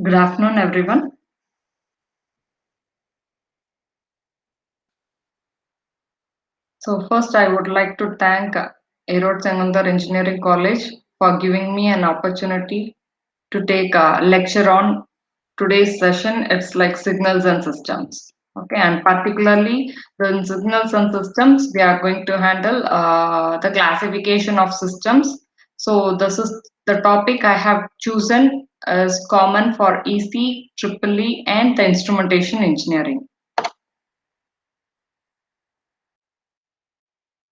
Good afternoon, everyone. So first, I would like to thank Erode Sengandar Engineering College for giving me an opportunity to take a lecture on today's session. It's like signals and systems. Okay, and particularly in signals and systems, we are going to handle the classification of systems. So this is the topic I have chosen as common for EC, Triple E, and the instrumentation engineering.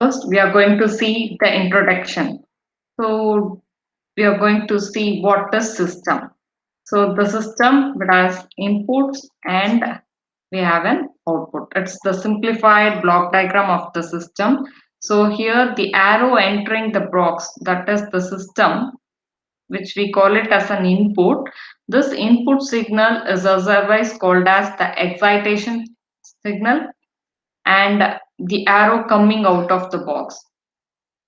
First, we are going to see the introduction. So, we are going to see what is system. So, the system has inputs and we have an output. It's the simplified block diagram of the system. So, here the arrow entering the box, that is the system, which we call it as an input. This input signal is otherwise called as the excitation signal, and the arrow coming out of the box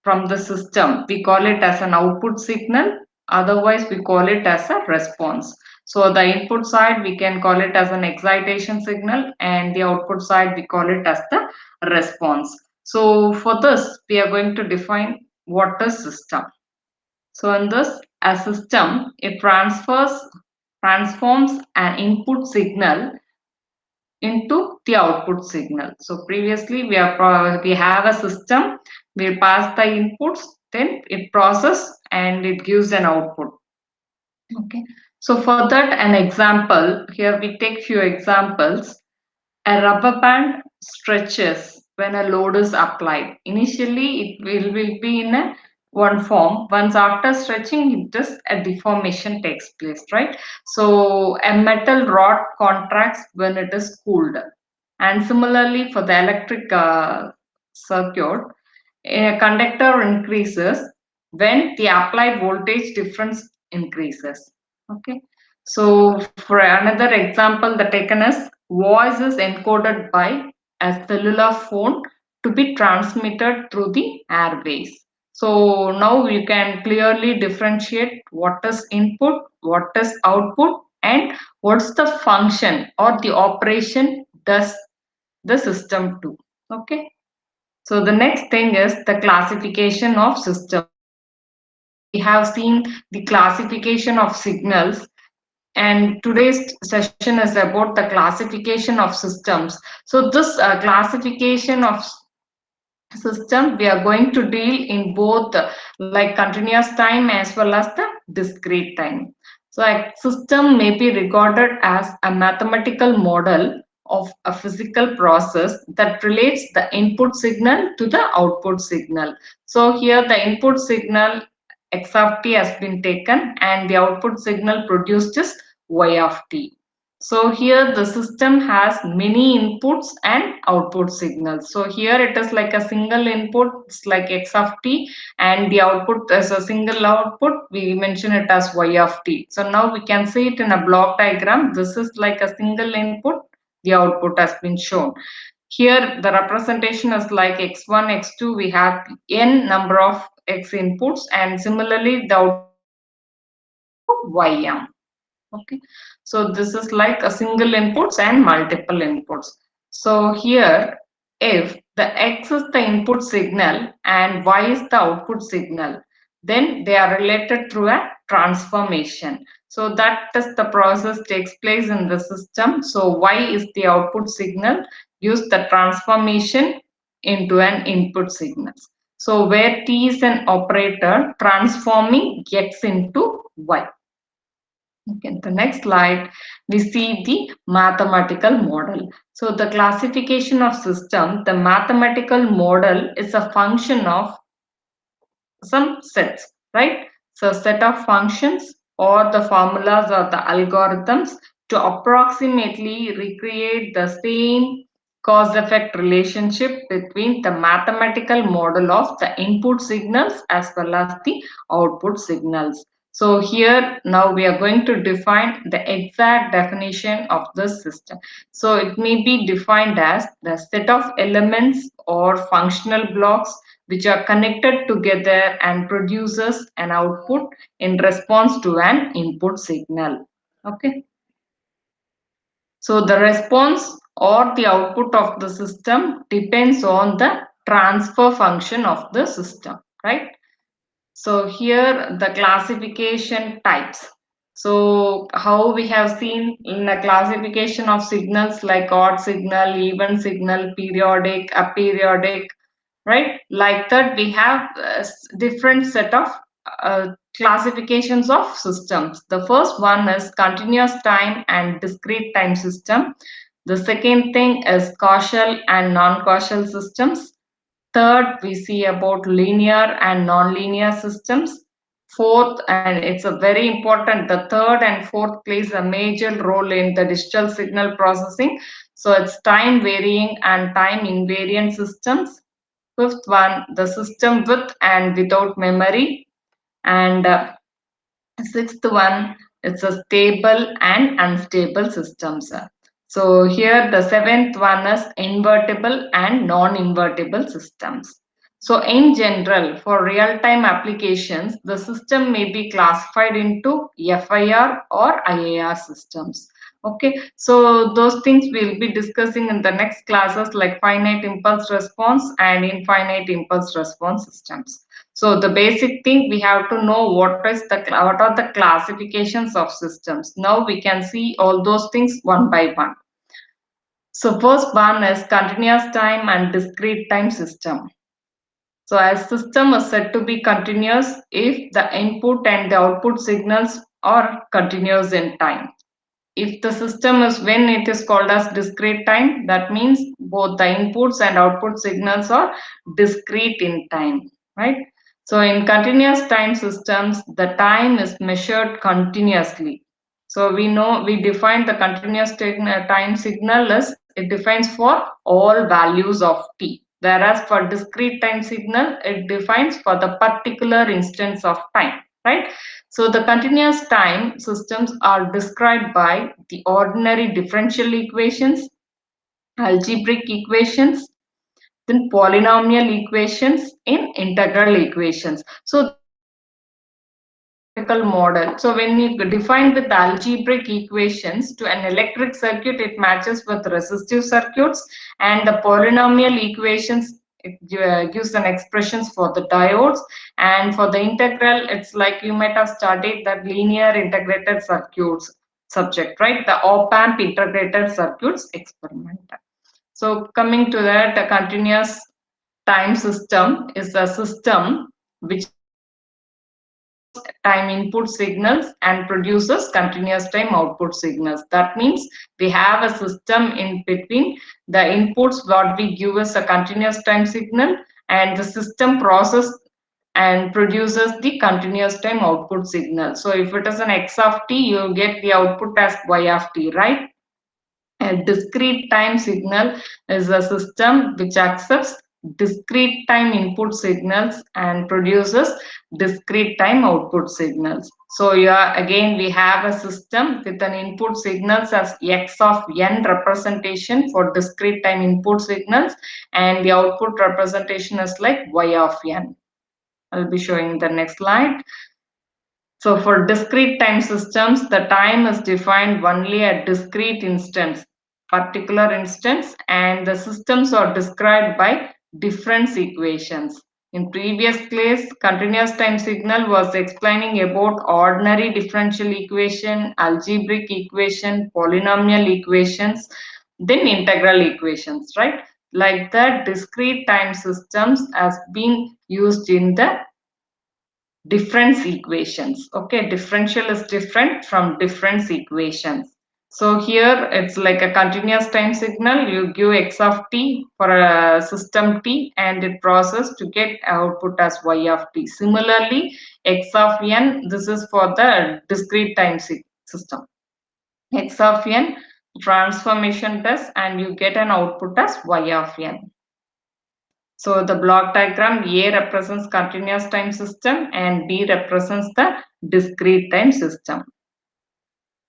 from the system, we call it as an output signal, otherwise we call it as a response. So the input side we can call it as an excitation signal, and the output side we call it as the response. So for this we are going to define what is system. So in this, a system, it transforms an input signal into the output signal. So previously we have a system, we pass the inputs, then it process and it gives an output. Okay. So for that, an example, here we take few examples. A rubber band stretches when a load is applied. Initially, will be in a one form. Once after stretching, it just a deformation takes place, right? So a metal rod contracts when it is cooled. And similarly, for the electric circuit, a conductor increases when the applied voltage difference increases. Okay. So for another example, the taken is voice is encoded by a cellular phone to be transmitted through the airways. So now you can clearly differentiate what is input, what is output, and what's the function or the operation does the system do. Okay. So the next thing is the classification of systems. We have seen the classification of signals, and today's session is about the classification of systems. So this classification of system we are going to deal in both like continuous time as well as the discrete time. So a system may be regarded as a mathematical model of a physical process that relates the input signal to the output signal. So here the input signal x of t has been taken and the output signal produced is y of t. So here the system has many inputs and output signals. So here it is like a single input, it's like x of t, and the output is a single output, we mention it as y of t. So now we can see it in a block diagram. This is like a single input, the output has been shown. Here the representation is like x1, x2, we have n number of x inputs, and similarly the output ym. Okay, so this is like a single inputs and multiple inputs. So here, if the x is the input signal and y is the output signal, then they are related through a transformation. So that is the process takes place in the system. So y is the output signal, use the transformation into an input signal. So where t is an operator transforming x into y. Okay, the next slide, we see the mathematical model. So the classification of system, the mathematical model is a function of some sets, right? So set of functions or the formulas or the algorithms to approximately recreate the same cause-effect relationship between the mathematical model of the input signals as well as the output signals. So here now we are going to define the exact definition of this system. So it may be defined as the set of elements or functional blocks which are connected together and produces an output in response to an input signal. Okay. So the response or the output of the system depends on the transfer function of the system, right? So here the classification types. So how we have seen in the classification of signals like odd signal, even signal, periodic, aperiodic, right? Like that we have different set of classifications of systems. The first one is continuous time and discrete time system. The second thing is causal and non-causal systems. Third, we see about linear and non-linear systems. Fourth, and it's a very important, the third and fourth plays a major role in the digital signal processing. So it's time varying and time invariant systems. Fifth one, the system with and without memory. And sixth one, it's a stable and unstable systems. So here the seventh one is invertible and non-invertible systems. So in general, for real-time applications, the system may be classified into FIR or IAR systems. Okay, so those things we'll be discussing in the next classes like finite impulse response and infinite impulse response systems. So the basic thing we have to know what are the classifications of systems. Now we can see all those things one by one. So first one is continuous time and discrete time system. So a system is said to be continuous if the input and the output signals are continuous in time. If the system is when it is called as discrete time, that means both the inputs and output signals are discrete in time, right? So in continuous time systems, the time is measured continuously. So we know we define the continuous time signal as it defines for all values of t. Whereas for discrete time signal, it defines for the particular instance of time, right? So the continuous time systems are described by the ordinary differential equations, algebraic equations, then polynomial equations in integral equations. So this is like a mathematical model. So when you define with the algebraic equations to an electric circuit, it matches with resistive circuits, and the polynomial equations it gives an expressions for the diodes, and for the integral it's like you might have studied that linear integrated circuits subject, right? The op-amp integrated circuits experiment. So coming to that, a continuous time system is a system which has continuous time input signals and produces continuous time output signals. That means we have a system in between the inputs what we give us a continuous time signal, and the system process and produces the continuous time output signal. So if it is an x of t, you get the output as y of t, right? A discrete time signal is a system which accepts discrete time input signals and produces discrete time output signals. So yeah, again we have a system with an input signals as x of n representation for discrete time input signals, and the output representation is like y of n. I'll be showing the next slide. So for discrete time systems, the time is defined only at discrete instance, particular instance, and the systems are described by difference equations. In previous class, continuous time signal was explaining about ordinary differential equation, algebraic equation, polynomial equations, then integral equations, right? Like that, discrete time systems has been used in the difference equations. Okay, differential is different from difference equations. So here it's like a continuous time signal. You give x of t for a system t and it processes to get output as y of t. Similarly, x of n, this is for the discrete time system. X of n transformation test and you get an output as y of n. So the block diagram, A represents continuous time system and B represents the discrete time system.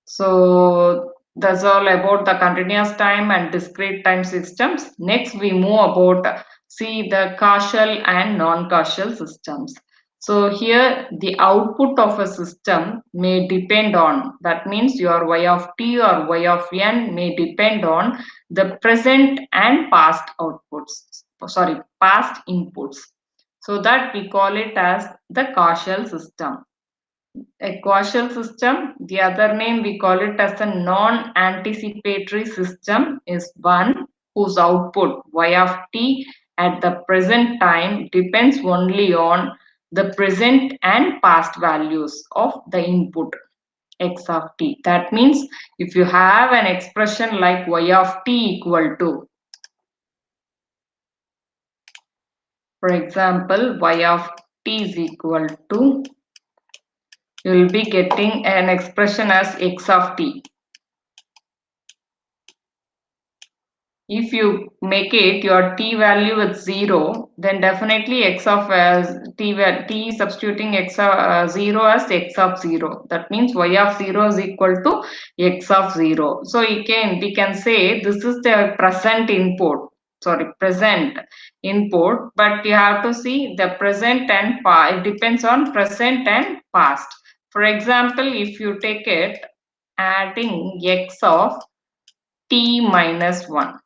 So that's all about the continuous time and discrete time systems. Next we move about see the causal and non-causal systems. So here the output of a system may depend on, that means your y of t or y of n may depend on the present and past outputs, sorry, past inputs. So that we call it as the causal system. A causal system, the other name we call it as a non-anticipatory system, is one whose output y of t at the present time depends only on the present and past values of the input x of t. That means if you have an expression like y of t equal to, for example, y of t is equal to, you will be getting an expression as x of t. If you make it your t value with 0, then definitely x of t substituting x of 0 as x of 0. That means y of 0 is equal to x of 0. So we can say this is the present input. Sorry, present input, but you have to see the present and past. It depends on present and past. For example, if you take it adding x of t minus 1.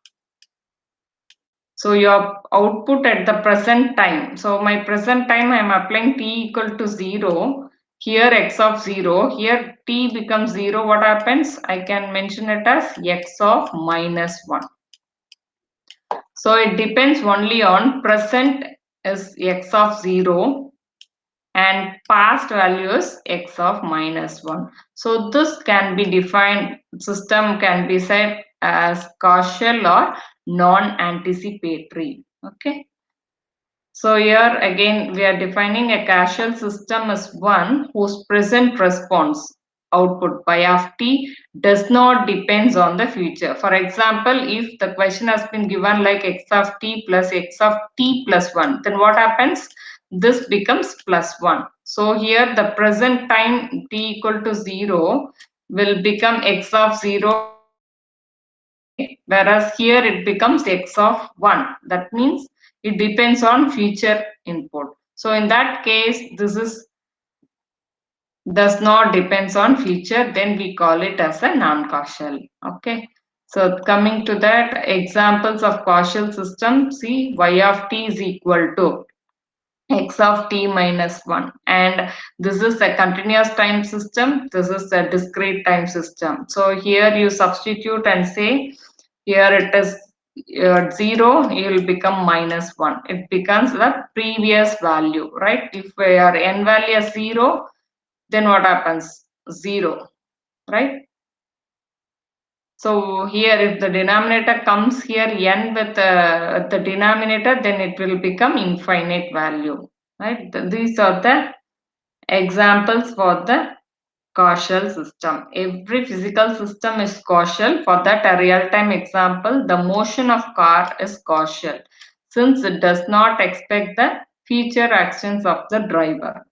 So your output at the present time. So my present time I am applying t equal to 0. Here x of 0. Here t becomes 0. What happens? I can mention it as x of minus 1. So it depends only on present is x of 0 and past value is x of minus 1. So this can be defined, system can be said as causal or non-anticipatory. Okay. So here again we are defining a causal system as one whose present response output y of t does not depends on the future. For example, if the question has been given like x of t plus x of t plus 1, then what happens? This becomes plus 1. So here the present time t equal to 0 will become x of 0, whereas here it becomes x of 1. That means it depends on future input. So in that case, this is does not depends on future, then we call it as a non-causal. Okay. So coming to that, examples of causal system, see y of t is equal to x of t minus 1, and this is a continuous time system, this is a discrete time system. So here you substitute and say here it is 0, you will become minus 1. It becomes the previous value, right? If your n value is 0, then what happens? 0, right? So here if the denominator comes here n with the denominator, then it will become infinite value, right? These are the examples for the causal system. Every physical system is causal. For that, a real-time example, the motion of car is causal since it does not expect the future actions of the driver.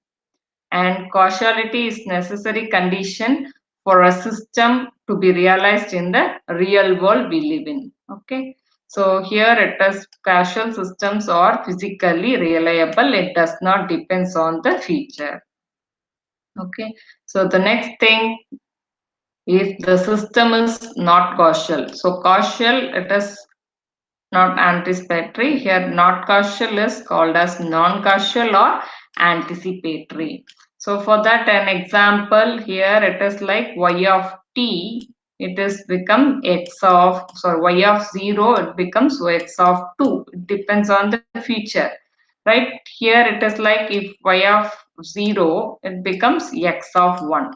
And causality is necessary condition for a system to be realized in the real world we live in. Okay. So here it is, causal systems are physically reliable. It does not depends on the future. Okay. So the next thing, if the system is not causal. So causal, it is not anticipatory. Here not causal is called as non-causal or anticipatory. So for that an example here it is like y of t, it is become x of, sorry, y of 0 it becomes x of 2. It depends on the future, right? Here it is like if y of 0 it becomes x of 1.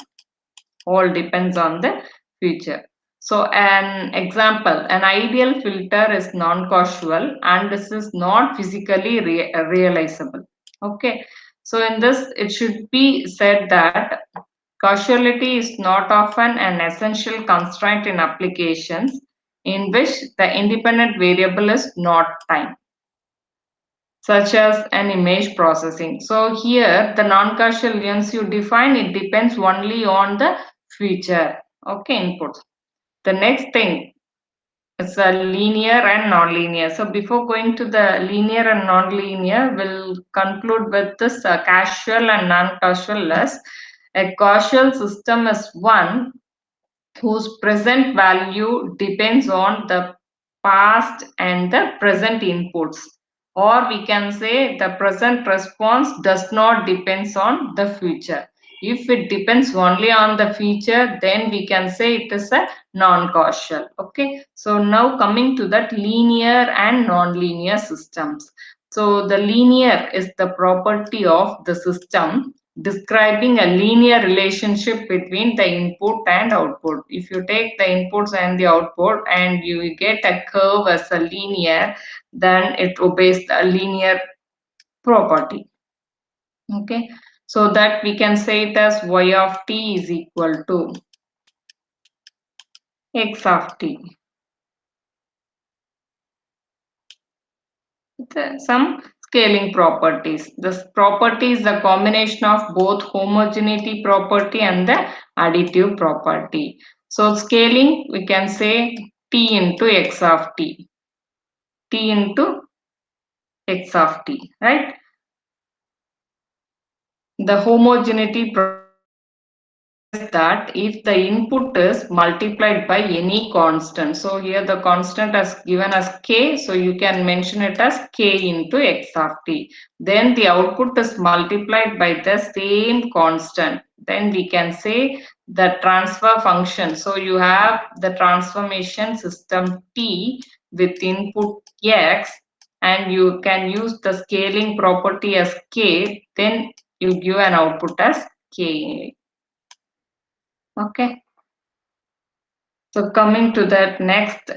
All depends on the future. So an example, an ideal filter is non-causal and this is not physically realizable. Okay. So in this, it should be said that causality is not often an essential constraint in applications in which the independent variable is not time, such as an image processing. So here the non-causal, once you define, it depends only on the future, okay, input. The next thing, It's a linear and non-linear. So before going to the linear and non-linear, we'll conclude with this causal and non-causal list. A causal system is one whose present value depends on the past and the present inputs, or we can say the present response does not depends on the future. If it depends only on the future, then we can say it is a non-causal. Okay, so now coming to that linear and non-linear systems. So the linear is the property of the system describing a linear relationship between the input and output. If you take the inputs and the output and you get a curve as a linear, then it obeys the linear property. Okay, so that we can say it as y of t is equal to x of t. Some scaling properties. This property is the combination of both homogeneity property and the additive property. So scaling, we can say t into x of t, t into x of t, right? The homogeneity says that if the input is multiplied by any constant, so here the constant is given as k, so you can mention it as k into x of t. Then the output is multiplied by the same constant. Then we can say the transfer function. So you have the transformation system t with input x, and you can use the scaling property as k, then you give an output as k. Okay. So coming to that next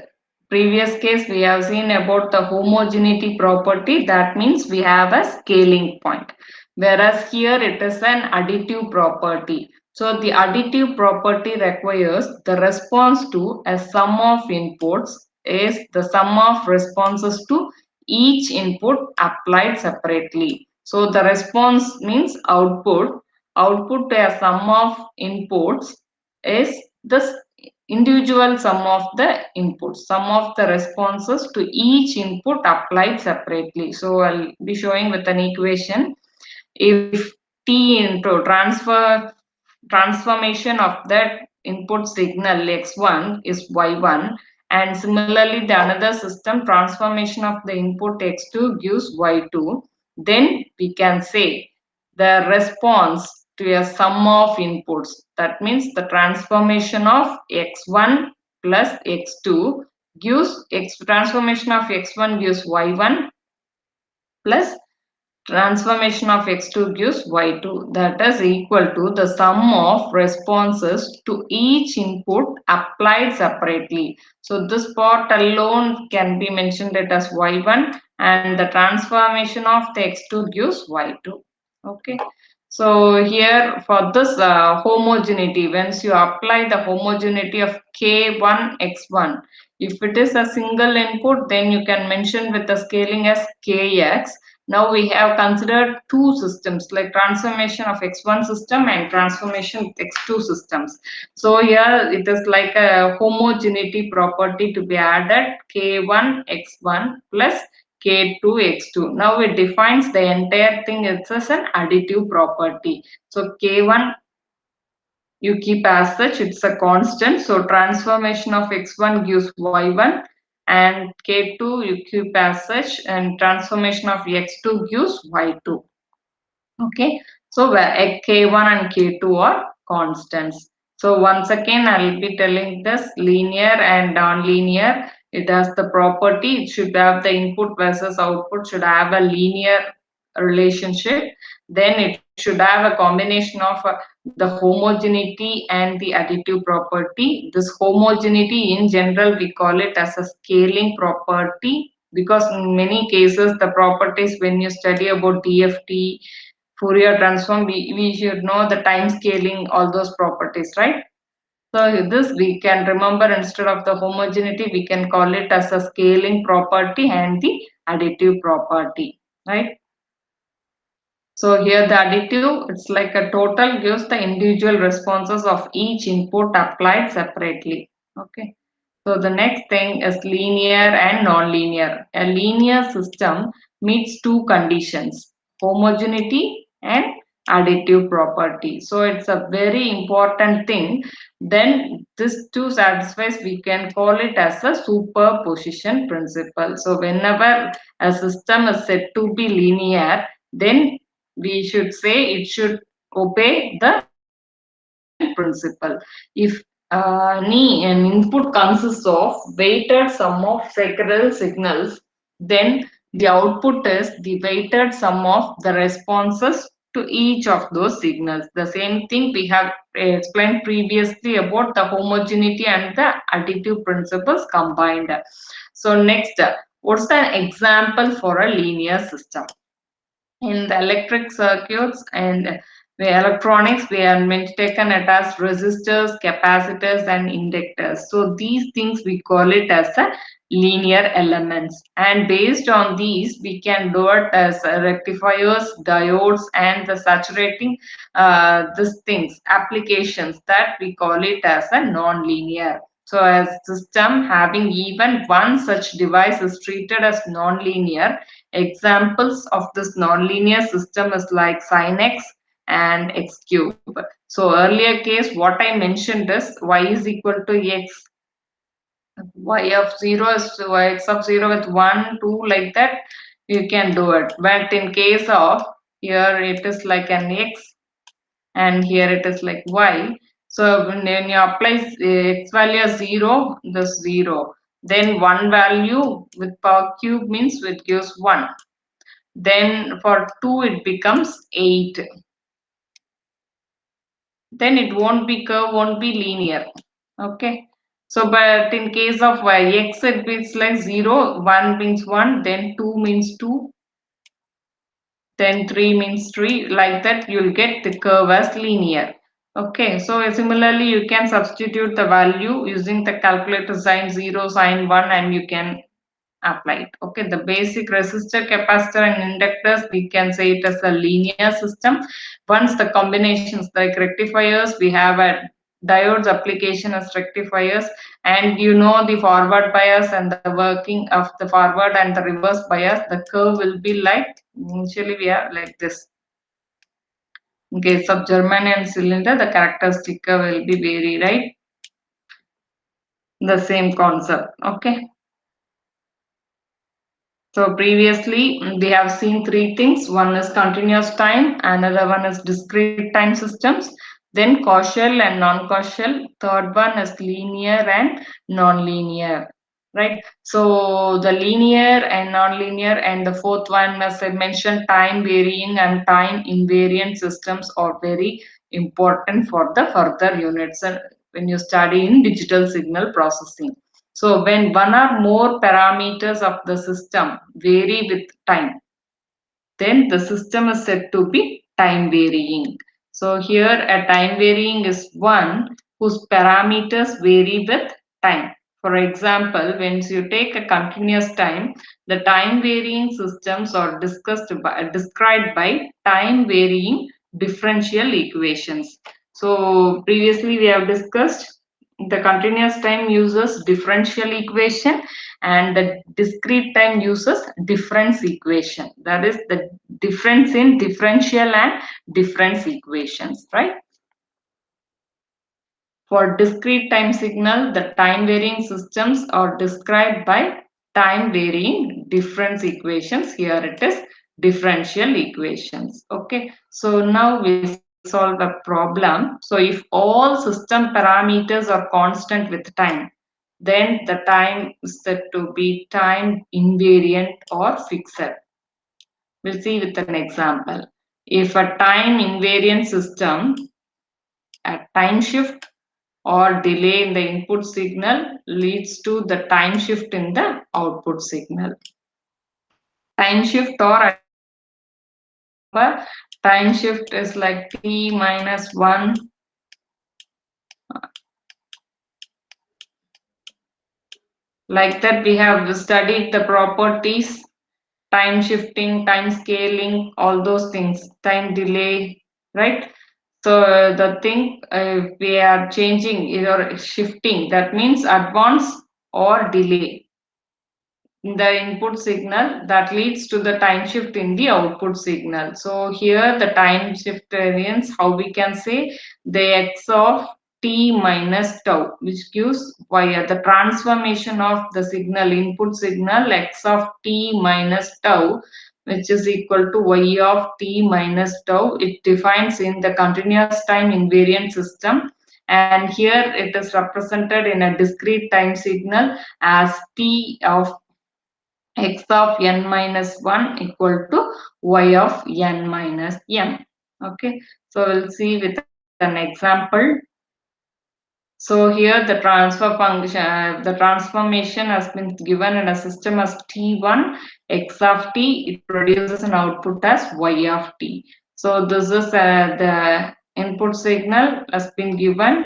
previous case, we have seen about the homogeneity property. That means we have a scaling point. Whereas here it is an additive property. So the additive property requires the response to a sum of inputs is the sum of responses to each input applied separately. So the response means output. Output to a sum of inputs is the individual sum of the inputs, sum of the responses to each input applied separately. So I'll be showing with an equation. If t into transformation of that input signal x1 is y1, and similarly the another system transformation of the input x2 gives y2, then we can say the response to a sum of inputs, that means the transformation of x1 plus x2 gives x transformation of x1 gives y1 plus transformation of x2 gives y2, that is equal to the sum of responses to each input applied separately. So this part alone can be mentioned it as y1, and the transformation of the x2 gives y2. Okay. So here for this homogeneity, once you apply the homogeneity of k1 x1, if it is a single input, then you can mention with the scaling as kx. Now we have considered two systems like transformation of x1 system and transformation of x2 systems. So here it is like a homogeneity property to be added k1 x1 plus k2 x2. Now it defines the entire thing as an additive property. So k1 you keep as such, it's a constant. So transformation of x1 gives y1, and k2 you keep as such, and transformation of x2 gives y2. Okay, so where k1 and k2 are constants. So once again I'll be telling this linear and non-linear. It has the property, it should have the input versus output should have a linear relationship. Then it should have a combination of the homogeneity and the additive property. This homogeneity in general we call it as a scaling property, because in many cases the properties when you study about DFT, Fourier transform, we should know the time scaling, all those properties, right? So this we can remember, instead of the homogeneity, we can call it as a scaling property and the additive property, right? So here the additive, it's like a total gives the individual responses of each input applied separately. Okay. So the next thing is linear and non-linear. A linear system meets two conditions, homogeneity and additive property. So it's a very important thing. Then this two satisfies, we can call it as a superposition principle. So whenever a system is said to be linear, then we should say it should obey the superposition principle. If an input consists of weighted sum of several signals, then the output is the weighted sum of the responses to each of those signals. The same thing we have explained previously about the homogeneity and the additive principles combined. So next, what's an example for a linear system? In the electric circuits and the electronics, we are meant taken it as resistors, capacitors and inductors. So these things we call it as a linear elements, and based on these we can do it as rectifiers, diodes and the saturating these things applications, that we call it as a non-linear. So as system having even one such device is treated as non-linear. Examples of this nonlinear system is like sin x and x cube. So earlier case, what I mentioned is y is equal to x, y of 0 is to x of 0 with 1, 2, like that, you can do it. But in case of here, it is like an x and here it is like y. So when you apply x value as 0, this 0. Then 1 value with power cube means it gives 1. Then for 2 it becomes 8. Then it won't be curve, won't be linear. Okay. So but in case of x, it means like 0, 1 means 1, then 2 means 2, then 3 means 3, like that you'll get the curve as linear. Okay, so similarly you can substitute the value using the calculator, sin 0, sin 1, and you can apply it. Okay, the basic resistor, capacitor and inductors, we can say it as a linear system. Once the combinations like rectifiers, we have a diodes application as rectifiers, and you know the forward bias and the working of the forward and the reverse bias, the curve will be like, initially we have like this. In case of Germanium cylinder, the characteristic curve will be vary, right? The same concept. Okay. So previously we have seen three things. One is continuous time, another one is discrete time systems, then causal and non-causal. Third one is linear and non-linear. Right. So the linear and non-linear, and the fourth one, as I mentioned, time varying and time invariant systems are very important for the further units and when you study in digital signal processing. So when one or more parameters of the system vary with time, then the system is said to be time varying. So here a time varying is one whose parameters vary with time. For example, when you take a continuous time, the time varying systems are described by time varying differential equations. So previously we have discussed the continuous time uses differential equation and the discrete time uses difference equation. That is the difference in differential and difference equations, right? For discrete time signal, the time varying systems are described by time varying difference equations. Here it is differential equations. Okay, so now we solve a problem. So if all system parameters are constant with time, then the time is said to be time invariant or fixed. We'll see with an example. If a time invariant system, a time shift or delay in the input signal leads to the time shift in the output signal. Time shift, or remember, time shift is like t minus 1 like that. We have studied the properties, time shifting, time scaling, all those things, time delay, right? So the thing we are changing or shifting, that means advance or delay in the input signal that leads to the time shift in the output signal. So here the time shift variance, how we can say, the x of t minus tau, which gives y, the transformation of the signal, input signal x of t minus tau, which is equal to y of t minus tau. It defines in the continuous time invariant system, and here it is represented in a discrete time signal as t of x of n minus 1 equal to y of n minus m. Okay, so we'll see with an example. So here the transfer function, the transformation has been given in a system as t1 x of t. It produces an output as y of t. So this is the input signal has been given.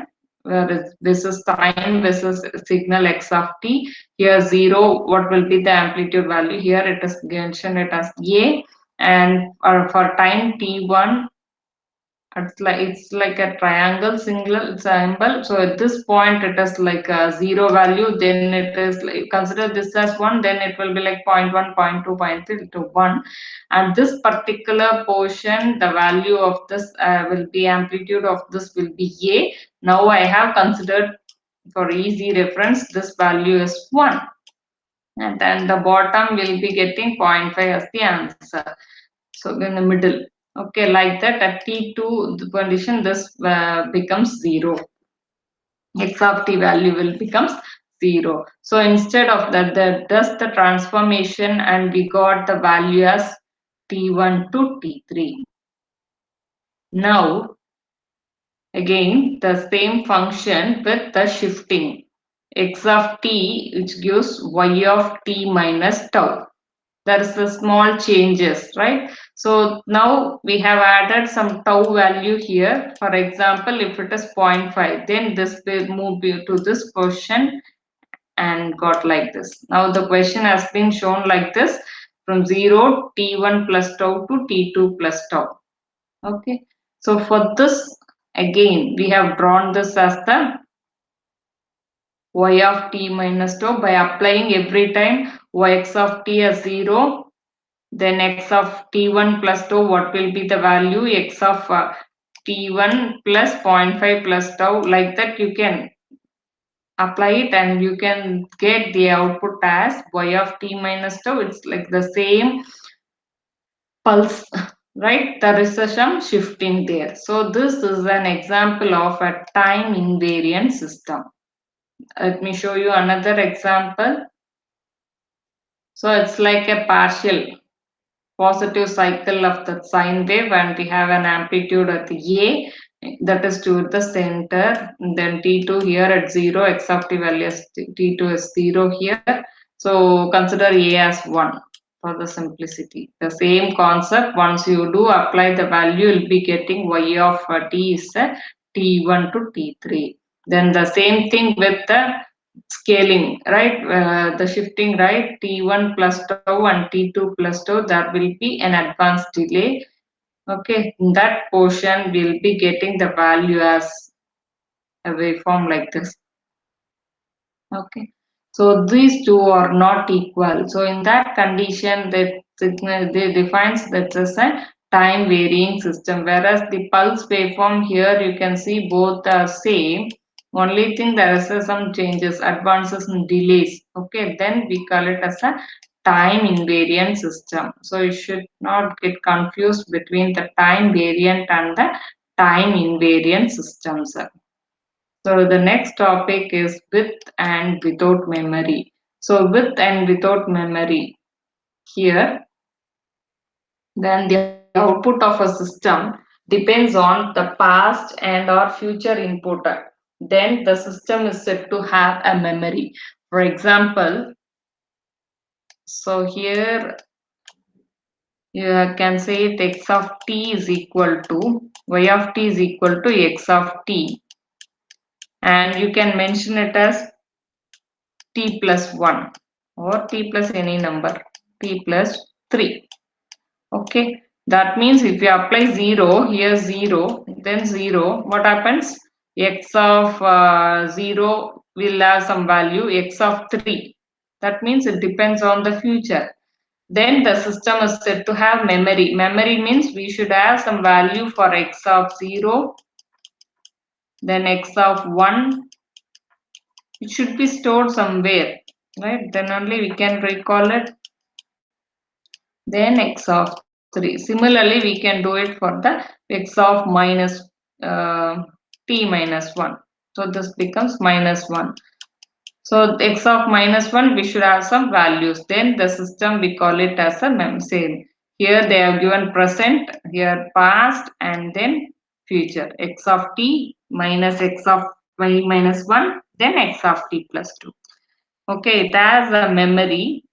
This is time versus signal x of t. Here 0, what will be the amplitude value? Here it is mentioned it as a, and for time t1, it's like a triangle single symbol. So at this point it is like a 0 value, then it is like, consider this as 1, then it will be like 0 0.1, 0 0.2, 0.3 to 1. And this particular portion, the value of this will be, amplitude of this will be a. Now I have considered for easy reference, this value is 1, and then the bottom will be getting 0.5 as the answer. So in the middle, okay, like that at t2 the condition, this becomes 0. X of t value will becomes 0. So instead of that, does the transformation, and we got the value as t1 to t3. Now again the same function with the shifting x of t, which gives y of t minus tau. There is the small changes, right? So now we have added some tau value here. For example, if it is 0.5, then this will move to this portion and got like this. Now the question has been shown like this, from 0 t1 plus tau to t2 plus tau. Okay, so for this again we have drawn this as the y of t minus tau by applying every time yx of t as 0. Then x of t1 plus tau, what will be the value? X of t1 plus 0.5 plus tau, like that you can apply it and you can get the output as y of t minus tau. It's like the same pulse, right? There is some shifting there. So this is an example of a time invariant system. Let me show you another example. So it's like a partial positive cycle of the sine wave, and we have an amplitude at a, that is to the center. Then t2 here at 0, x of t value is t2 is 0 here. So consider a as 1 for the simplicity. The same concept, once you do apply the value, you'll be getting y of t is t1 to t3. Then the same thing with the scaling, right? The shifting, right? T1 plus tau and T2 plus tau, that will be an advanced delay. Okay, in that portion we'll be getting the value as a waveform like this. Okay, so these two are not equal. So in that condition, the signal they defines that as a time varying system, whereas the pulse waveform here you can see both are same. Only thing there is some changes, advances and delays. Okay, then we call it as a time invariant system. So you should not get confused between the time variant and the time invariant systems. So the next topic is with and without memory. So with and without memory here, then the output of a system depends on the past and or future input. Then the system is said to have a memory. For example, so here you can say it x of t is equal to y of t is equal to x of t, and you can mention it as t plus 1 or t plus any number, t plus 3. Okay, that means if you apply 0 here, 0 then 0, what happens? X of 0 will have some value x of 3. That means it depends on the future. Then the system is said to have memory. Memory means we should have some value for x of 0, then x of 1. It should be stored somewhere, right? Then only we can recall it. Then x of 3. Similarly, we can do it for the x of minus uh, t minus 1. So this becomes minus 1. So x of minus 1, we should have some values. Then the system, we call it as a same. Here they have given present, here past, and then future. X of t minus x of y minus 1, then x of t plus 2. Okay, it has a memory.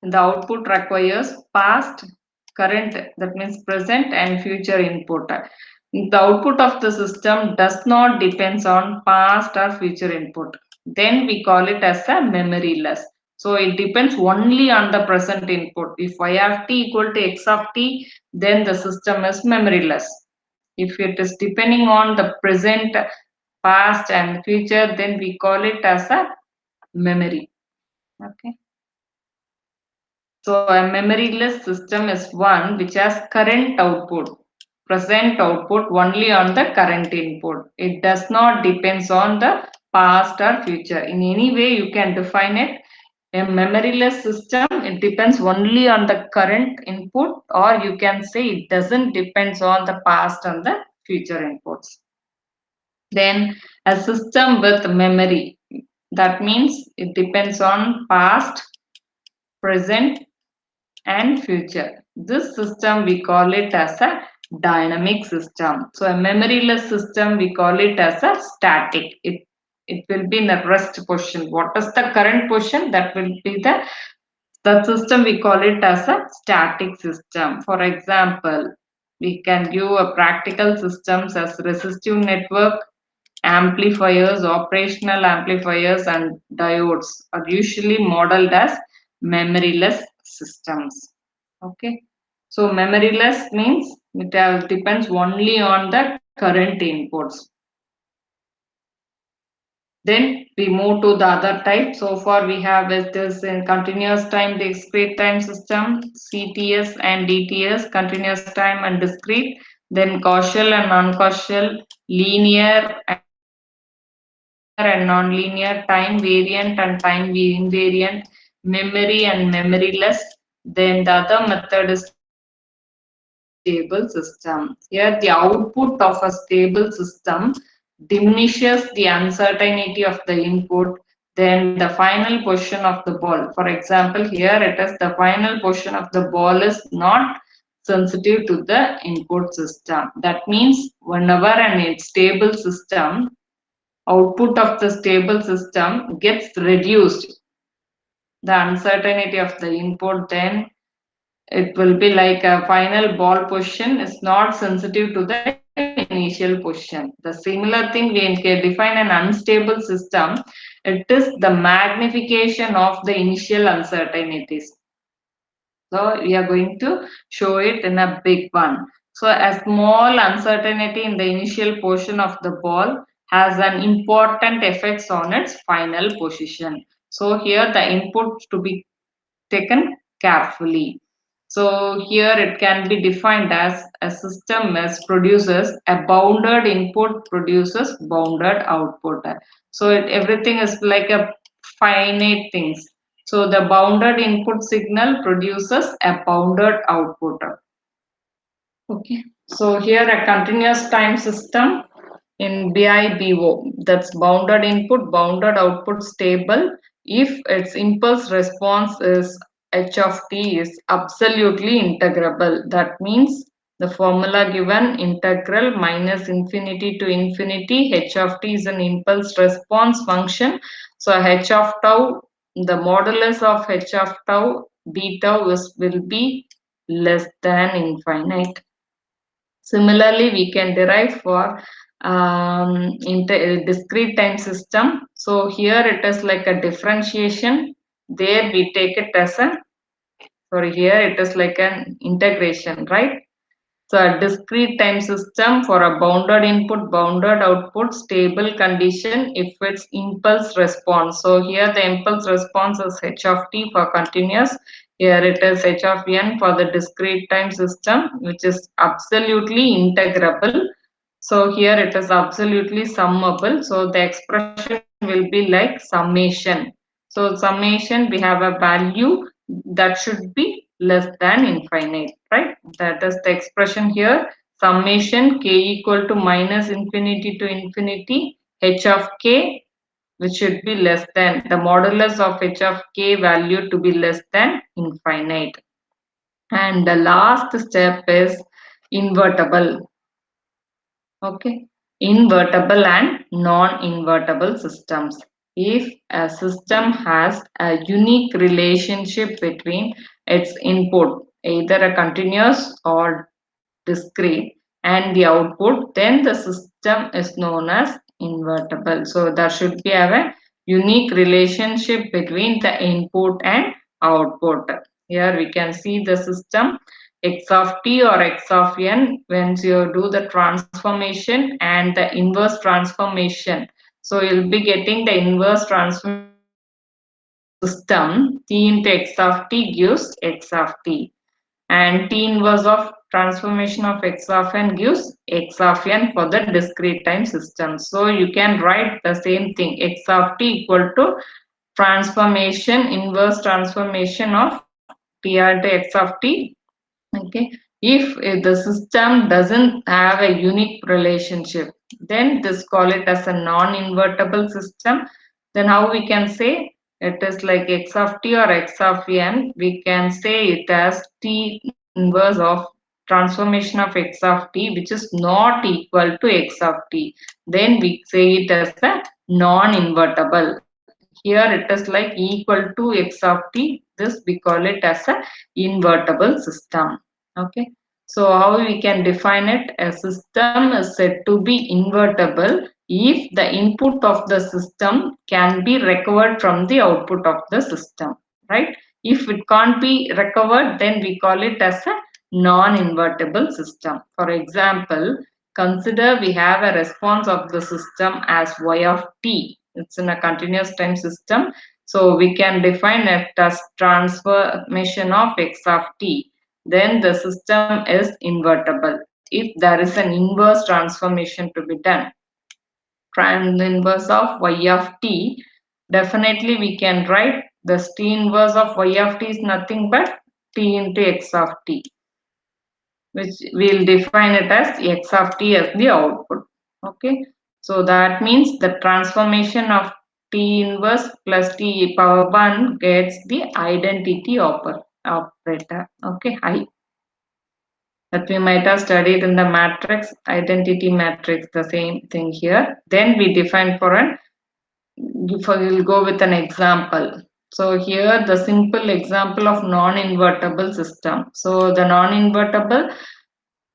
The output requires past, current, that means present, and future input. The output of the system does not depends on past or future input. Then we call it as a memoryless. So it depends only on the present input. If y of t equal to x of t, then the system is memoryless. If it is depending on the present, past, and future, then we call it as a memory. Okay. So a memoryless system is one which has current output, present output only on the current input. It does not depends on the past or future. In any way you can define it. A memoryless system, it depends only on the current input, or you can say it doesn't depends on the past and the future inputs. Then a system with memory, that means it depends on past, present, and future. This system we call it as a dynamic system. So a memoryless system we call it as a static. It will be in a rest position. What is the current position? That will be the system we call it as a static system. For example, we can give a practical systems as resistive network, amplifiers, operational amplifiers, and diodes are usually modeled as memoryless systems. Okay, so memoryless means it depends only on the current inputs. Then we move to the other type. So far we have this in continuous time discrete time system, CTS and DTS, continuous time and discrete, then causal and non-causal, linear and non-linear, time variant and time invariant, memory and memoryless. Then the other method is stable system. Here the output of a stable system diminishes the uncertainty of the input, then the final position of the ball. For example, here it is the final position of the ball is not sensitive to the input system. That means whenever an stable system, output of the stable system gets reduced, the uncertainty of the input, then it will be like a final ball position is not sensitive to the initial position. The similar thing, we can define an unstable system. It is the magnification of the initial uncertainties. So we are going to show it in a big one. So a small uncertainty in the initial portion of the ball has an important effects on its final position. So here the input to be taken carefully. So here it can be defined as a system as produces a bounded input produces bounded output. So everything is like a finite things. So the bounded input signal produces a bounded output. Okay. So here a continuous time system in BIBO, that's bounded input, bounded output stable if its impulse response is h of t is absolutely integrable. That means the formula given integral minus infinity to infinity h of t is an impulse response function. So h of tau, the modulus of h of tau d tau will be less than infinite. Similarly, we can derive for discrete time system. So here it is like a differentiation. There we take it as a, sorry, here it is like an integration, right? So a discrete time system for a bounded input, bounded output, stable condition if it's impulse response. So here the impulse response is h of t for continuous. Here it is h of n for the discrete time system, which is absolutely integrable. So here it is absolutely summable. So the expression will be like summation. So summation, we have a value that should be less than infinite, right? That is the expression here. Summation k equal to minus infinity to infinity h of k, which should be less than the modulus of h of k value to be less than infinite. And the last step is invertible. Okay, invertible and non-invertible systems. If a system has a unique relationship between its input, either a continuous or discrete, and the output, then the system is known as invertible. So there should be a unique relationship between the input and output. Here we can see the system x of t or x of n when you do the transformation and the inverse transformation. So you'll be getting the inverse transformation of the system. T into x of t gives x of t, and T inverse of transformation of x of n gives x of n for the discrete time system. So you can write the same thing, x of t equal to transformation, inverse transformation of t r to x of t. Okay, if the system doesn't have a unique relationship, then this call it as a non-invertible system. Then how we can say it is like x of t or x of n? We can say it as t inverse of transformation of x of t, which is not equal to x of t. Then we say it as a non-invertible. Here it is like equal to x of t. This we call it as a invertible system. Okay. So how we can define it? A system is said to be invertible if the input of the system can be recovered from the output of the system, right? If it can't be recovered, then we call it as a non-invertible system. For example, consider we have a response of the system as y of t. It's in a continuous time system. So we can define it as transformation of x of t. Then the system is invertible if there is an inverse transformation to be done. Trans inverse of y of t, definitely we can write this t inverse of y of t is nothing but t into x of t, which we'll define it as x of t as the output. Okay, so that means the transformation of t inverse plus t power 1 gets the identity operator. Okay, I that we might have studied in the matrix, identity matrix, the same thing here. Then we define for an, we'll go with an example. So here the simple example of non-invertible system. So the non-invertible,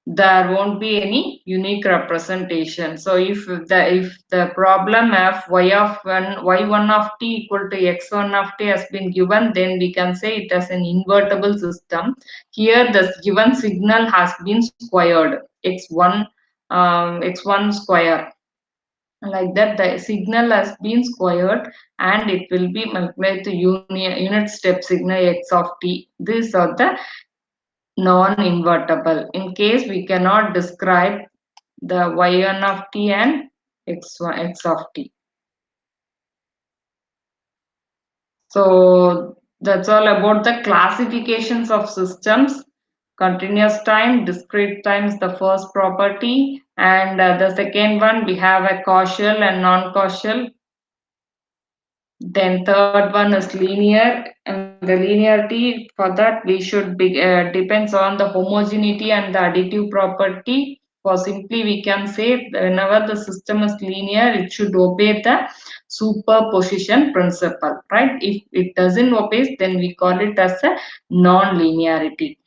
there won't be any unique representation. So if the problem of y1 of t equal to x1 of t has been given, then we can say it as an invertible system. Here the given signal has been squared, x1 square, like that the signal has been squared and it will be multiplied to unit step signal x of t. These are the non-invertible. In case we cannot describe the y1 of t and x of t. So that's all about the classifications of systems. Continuous time, discrete time is the first property, and the second one we have a causal and non-causal. Then third one is linear, and the linearity for that we should be depends on the homogeneity and the additive property. For simply we can say whenever the system is linear, it should obey the superposition principle, right? If it doesn't obey, then we call it as a non-linearity.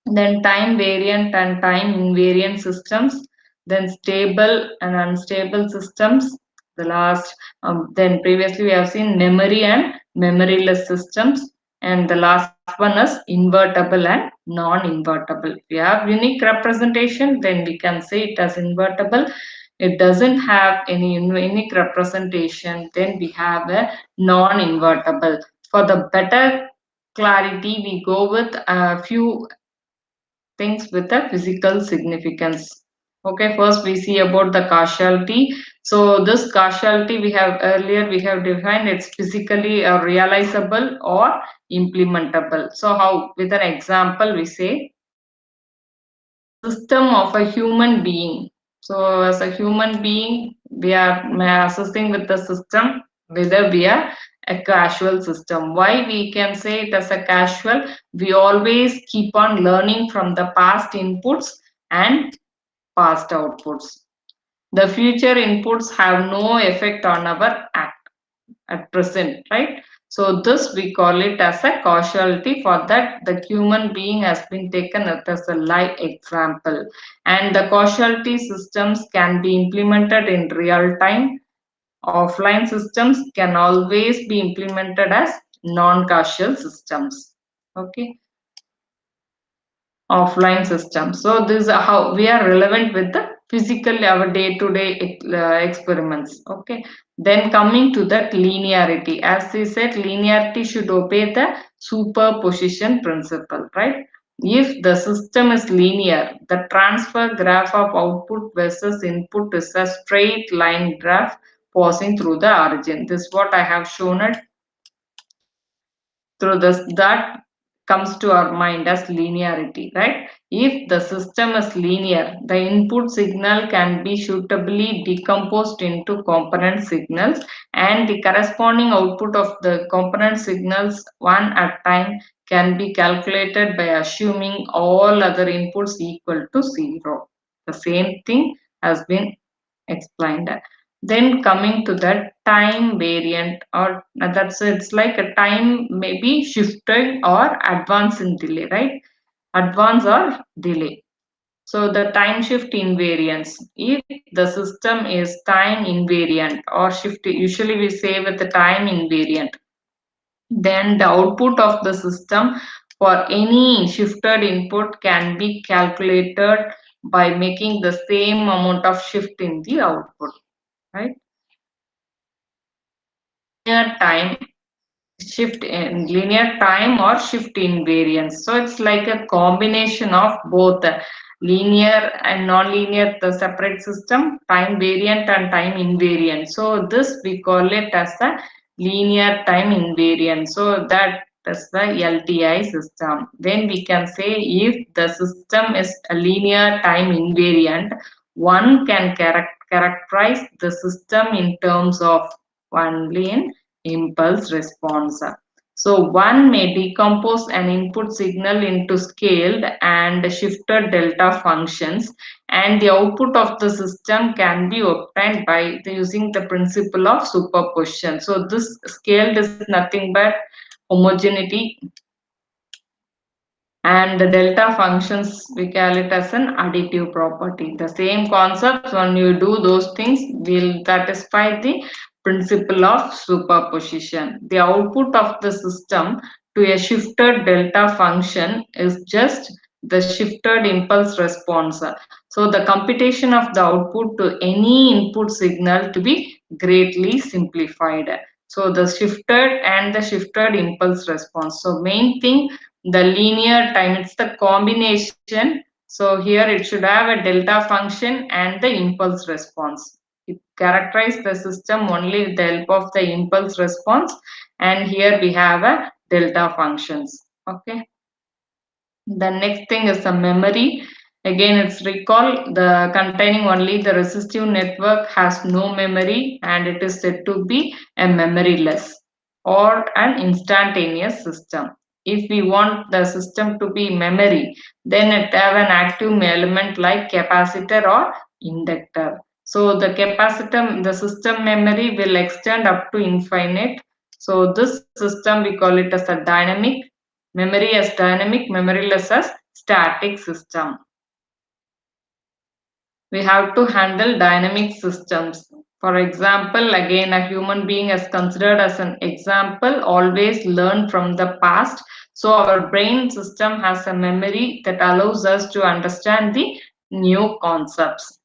Then time variant and time invariant systems, then stable and unstable systems. The last, then previously we have seen memory and memoryless systems, And the last one is invertible and non-invertible. If we have unique representation, then we can say it as invertible. It doesn't have any unique representation, then we have a non-invertible. For the better clarity, we go with a few things with a physical significance. Okay, first we see about the causality. So this causality we have defined it's physically realizable or implementable. So how, with an example, we say system of a human being. So as a human being, we are assisting with the system whether we are a casual system. Why we can say it as a casual? We always keep on learning from the past inputs and past outputs. The future inputs have no effect on our act at present, right? So this we call it as a causality. For that, the human being has been taken as a live example. And the causality systems can be implemented in real time. Offline systems can always be implemented as non-causal systems. Okay, offline system. So this is how we are relevant with the physical our day-to-day experiments. Okay. Then coming to that linearity, as we said, linearity should obey the superposition principle, right? If the system is linear, the transfer graph of output versus input is a straight line graph passing through the origin. This is what I have shown it through this. That comes to our mind as linearity, right? If the system is linear, the input signal can be suitably decomposed into component signals, and the corresponding output of the component signals one at a time can be calculated by assuming all other inputs equal to zero. The same thing has been explained. Then coming to the time variant, or that's it's like a time maybe shifted or advance in delay, right? Advance or delay. So the time shift invariance. If the system is time invariant or shift, usually we say with the time invariant, then the output of the system for any shifted input can be calculated by making the same amount of shift in the output, right? Linear time shift in linear time or shift invariance. So it's like a combination of both linear and non-linear, the separate system, time variant and time invariant. So this we call it as the linear time invariant. So that is the LTI system. Then we can say if the system is a linear time invariant, one can characterize the system in terms of only in impulse response. So one may decompose an input signal into scaled and shifted delta functions, and the output of the system can be obtained by using the principle of superposition. So this scaled is nothing but homogeneity, and the delta functions we call it as an additive property. The same concepts, when you do those things, will satisfy the principle of superposition. The output of the system to a shifted delta function is just the shifted impulse response. So the computation of the output to any input signal to be greatly simplified. So the shifted and the shifted impulse response. So main thing, the linear time, it's the combination. So here it should have a delta function and the impulse response. It characterizes the system only with the help of the impulse response, and here we have a delta functions. Okay, the next thing is the memory. Again, it's recall, the containing only the resistive network has no memory, and it is said to be a memoryless or an instantaneous system. If we want the system to be memory, then it have an active element like capacitor or inductor. So the capacitor, the system memory will extend up to infinite. So this system we call it as a dynamic memory, as dynamic, memoryless as static system. We have to handle dynamic systems. For example, again, a human being is considered as an example, always learn from the past. So our brain system has a memory that allows us to understand the new concepts.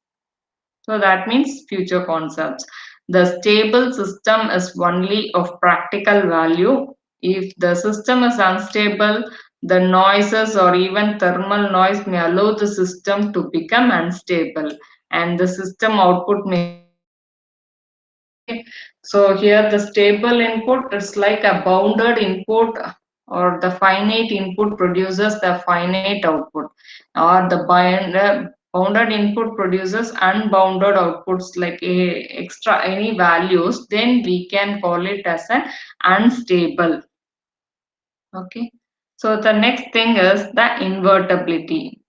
So that means future concepts. The stable system is only of practical value. If the system is unstable, the noises or even thermal noise may allow the system to become unstable and the system output may be unstable. Okay, so here the stable input is like a bounded input, or the finite input produces the finite output, or the bounded input produces unbounded outputs like a extra any values, then we can call it as an unstable. Okay, so the next thing is the invertibility.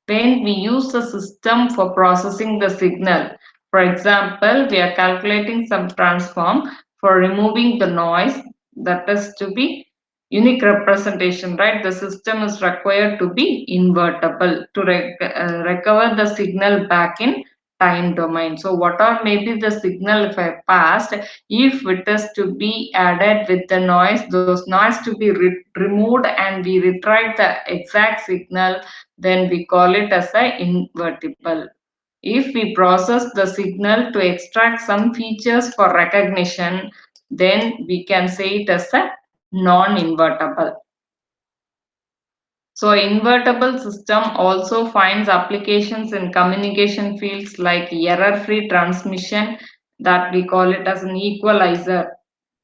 When we use the system for processing the signal, for example, we are calculating some transform for removing the noise, that is to be unique representation, right? The system is required to be invertible to recover the signal back in time domain. So what are maybe the signal if I passed, if it is to be added with the noise, those noise to be removed and we retrieve the exact signal, then we call it as a invertible. If we process the signal to extract some features for recognition, then we can say it as a non-invertible. So invertible system also finds applications in communication fields like error-free transmission, that we call it as an equalizer,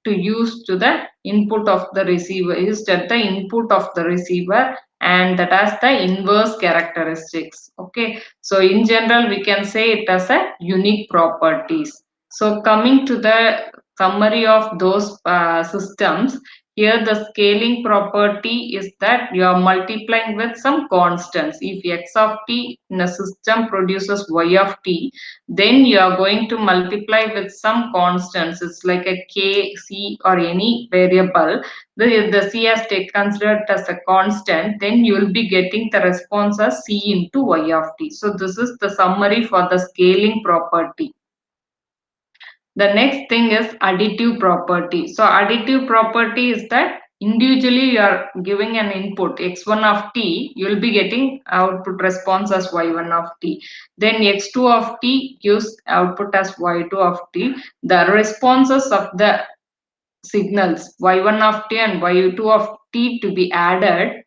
to use to the input of the receiver, used at the input of the receiver, and that has the inverse characteristics. Okay, so in general we can say it as a unique properties. So coming to the summary of those systems, here the scaling property is that you are multiplying with some constants. If x of t in a system produces y of t, then you are going to multiply with some constants. It's like a k, c, or any variable. The c has considered as a constant, then you will be getting the response as c into y of t. So this is the summary for the scaling property. The next thing is additive property. So additive property is that individually you are giving an input x1 of t, you will be getting output response as y1 of t. Then x2 of t gives output as y2 of t. The responses of the signals y1 of t and y2 of t to be added.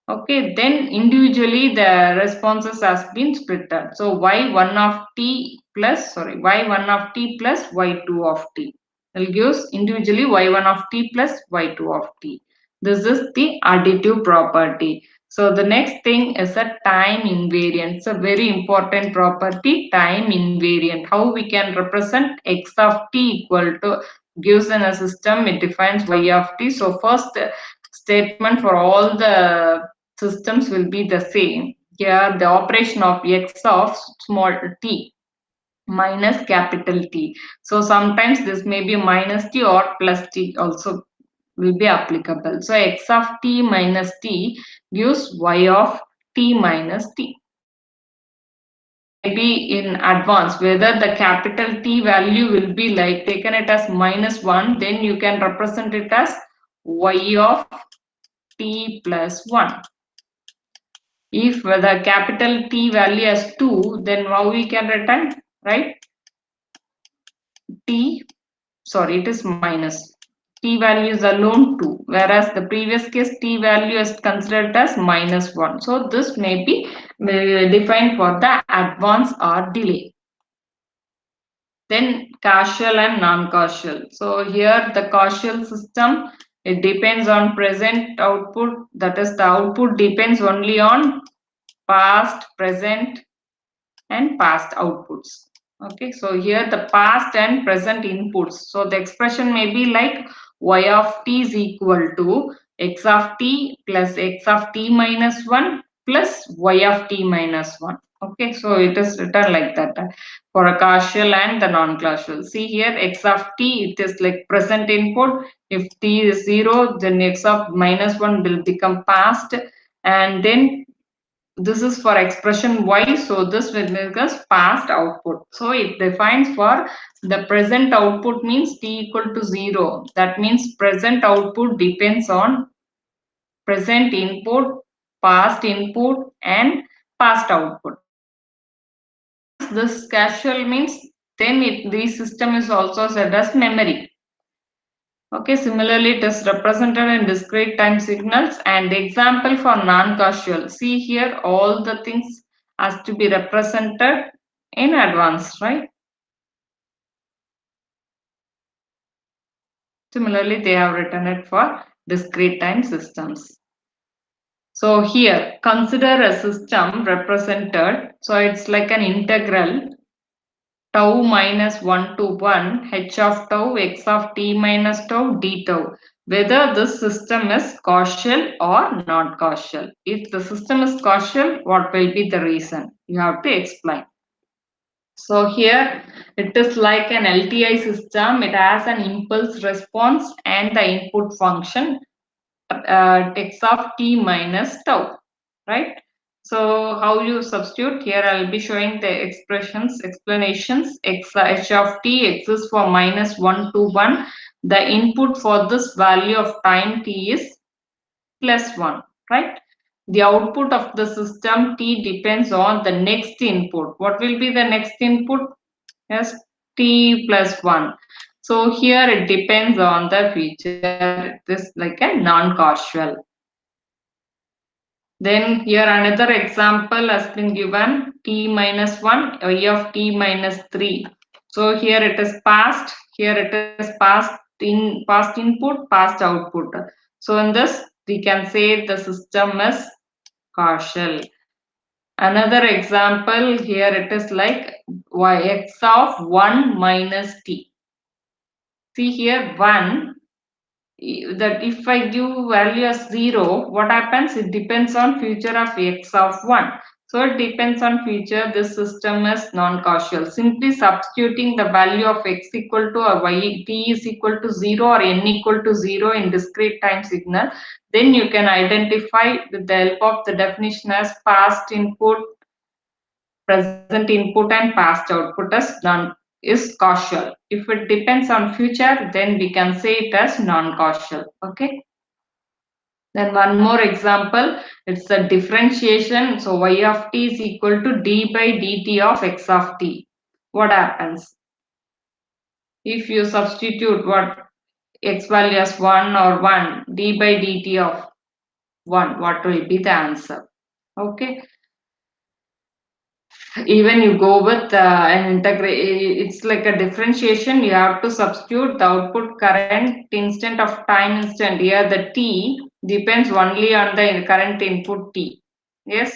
Okay, then individually the responses has been splitted. So y1 of t plus, sorry, y1 of t plus y2 of t will gives individually y1 of t plus y2 of t. This is the additive property. So the next thing is a time invariant. It's a very important property, time invariant. How we can represent x of t equal to, gives in a system, it defines y of t. So first statement for all the systems will be the same. Here the operation of x of small t minus capital T. So sometimes this may be minus t or plus t also will be applicable. So x of t minus t gives y of t minus t. This may be in advance, whether the capital T value will be like taken it as -1, then you can represent it as y of t plus 1. If the capital T value as 2, then how we can return, right? T, sorry, it is minus. T value is alone 2, whereas the previous case T value is considered as -1. So this may be defined for the advance or delay. Then causal and non-causal. So here the causal system, it depends on present output, that is the output depends only on past, present, and past outputs. Okay, so here the past and present inputs. So the expression may be like y of t is equal to x of t plus x of t minus 1 plus y of t minus 1. Okay, so it is written like that for a causal and the non-causal. See here x of t, it is like present input. If t is 0, then x of minus 1 will become past, and then this is for expression y, so this will become past output. So it defines for the present output means t equal to 0. That means present output depends on present input, past input, and past output. Once this casual means, then the system is also said as memory. Okay, similarly, it is represented in discrete time signals. And the example for non-causal. See here, all the things has to be represented in advance, right? Similarly, they have written it for discrete time systems. So here, consider a system represented. So it's like an integral tau minus 1 to 1 h of tau x of t minus tau d tau, whether this system is causal or not causal. If the system is causal, what will be the reason? You have to explain. So here it is like an LTI system. It has an impulse response and the input function x of t minus tau, right? So how you substitute here? I'll be showing the explanations. H of t exists for minus 1 to 1. The input for this value of time t is plus 1, right? The output of the system t depends on the next input. What will be the next input? Yes, t plus 1. So here it depends on the feature. It is like a non-causal. Then here another example has been given, t minus 1, y of t minus 3. So here it is past, here it is past input, past output. So in this we can say the system is causal. Another example here it is like x of 1 minus t. See here 1, that if I give value as 0, what happens? It depends on future of x of 1. So it depends on future. This system is non-causal. Simply substituting the value of x equal to or y t is equal to 0 or n equal to 0 in discrete time signal, then you can identify with the help of the definition as past input, present input, and past output as is causal. If it depends on future, then we can say it as non-causal. Okay. Then one more example, it's a differentiation. So y of t is equal to d by dt of x of t. What happens? If you substitute what x value as 1 or 1, d by dt of 1, what will be the answer? Okay. Even you go with an integrate, it's like a differentiation. You have to substitute the output current instant of time instant. Here the t depends only on the current input t. Yes.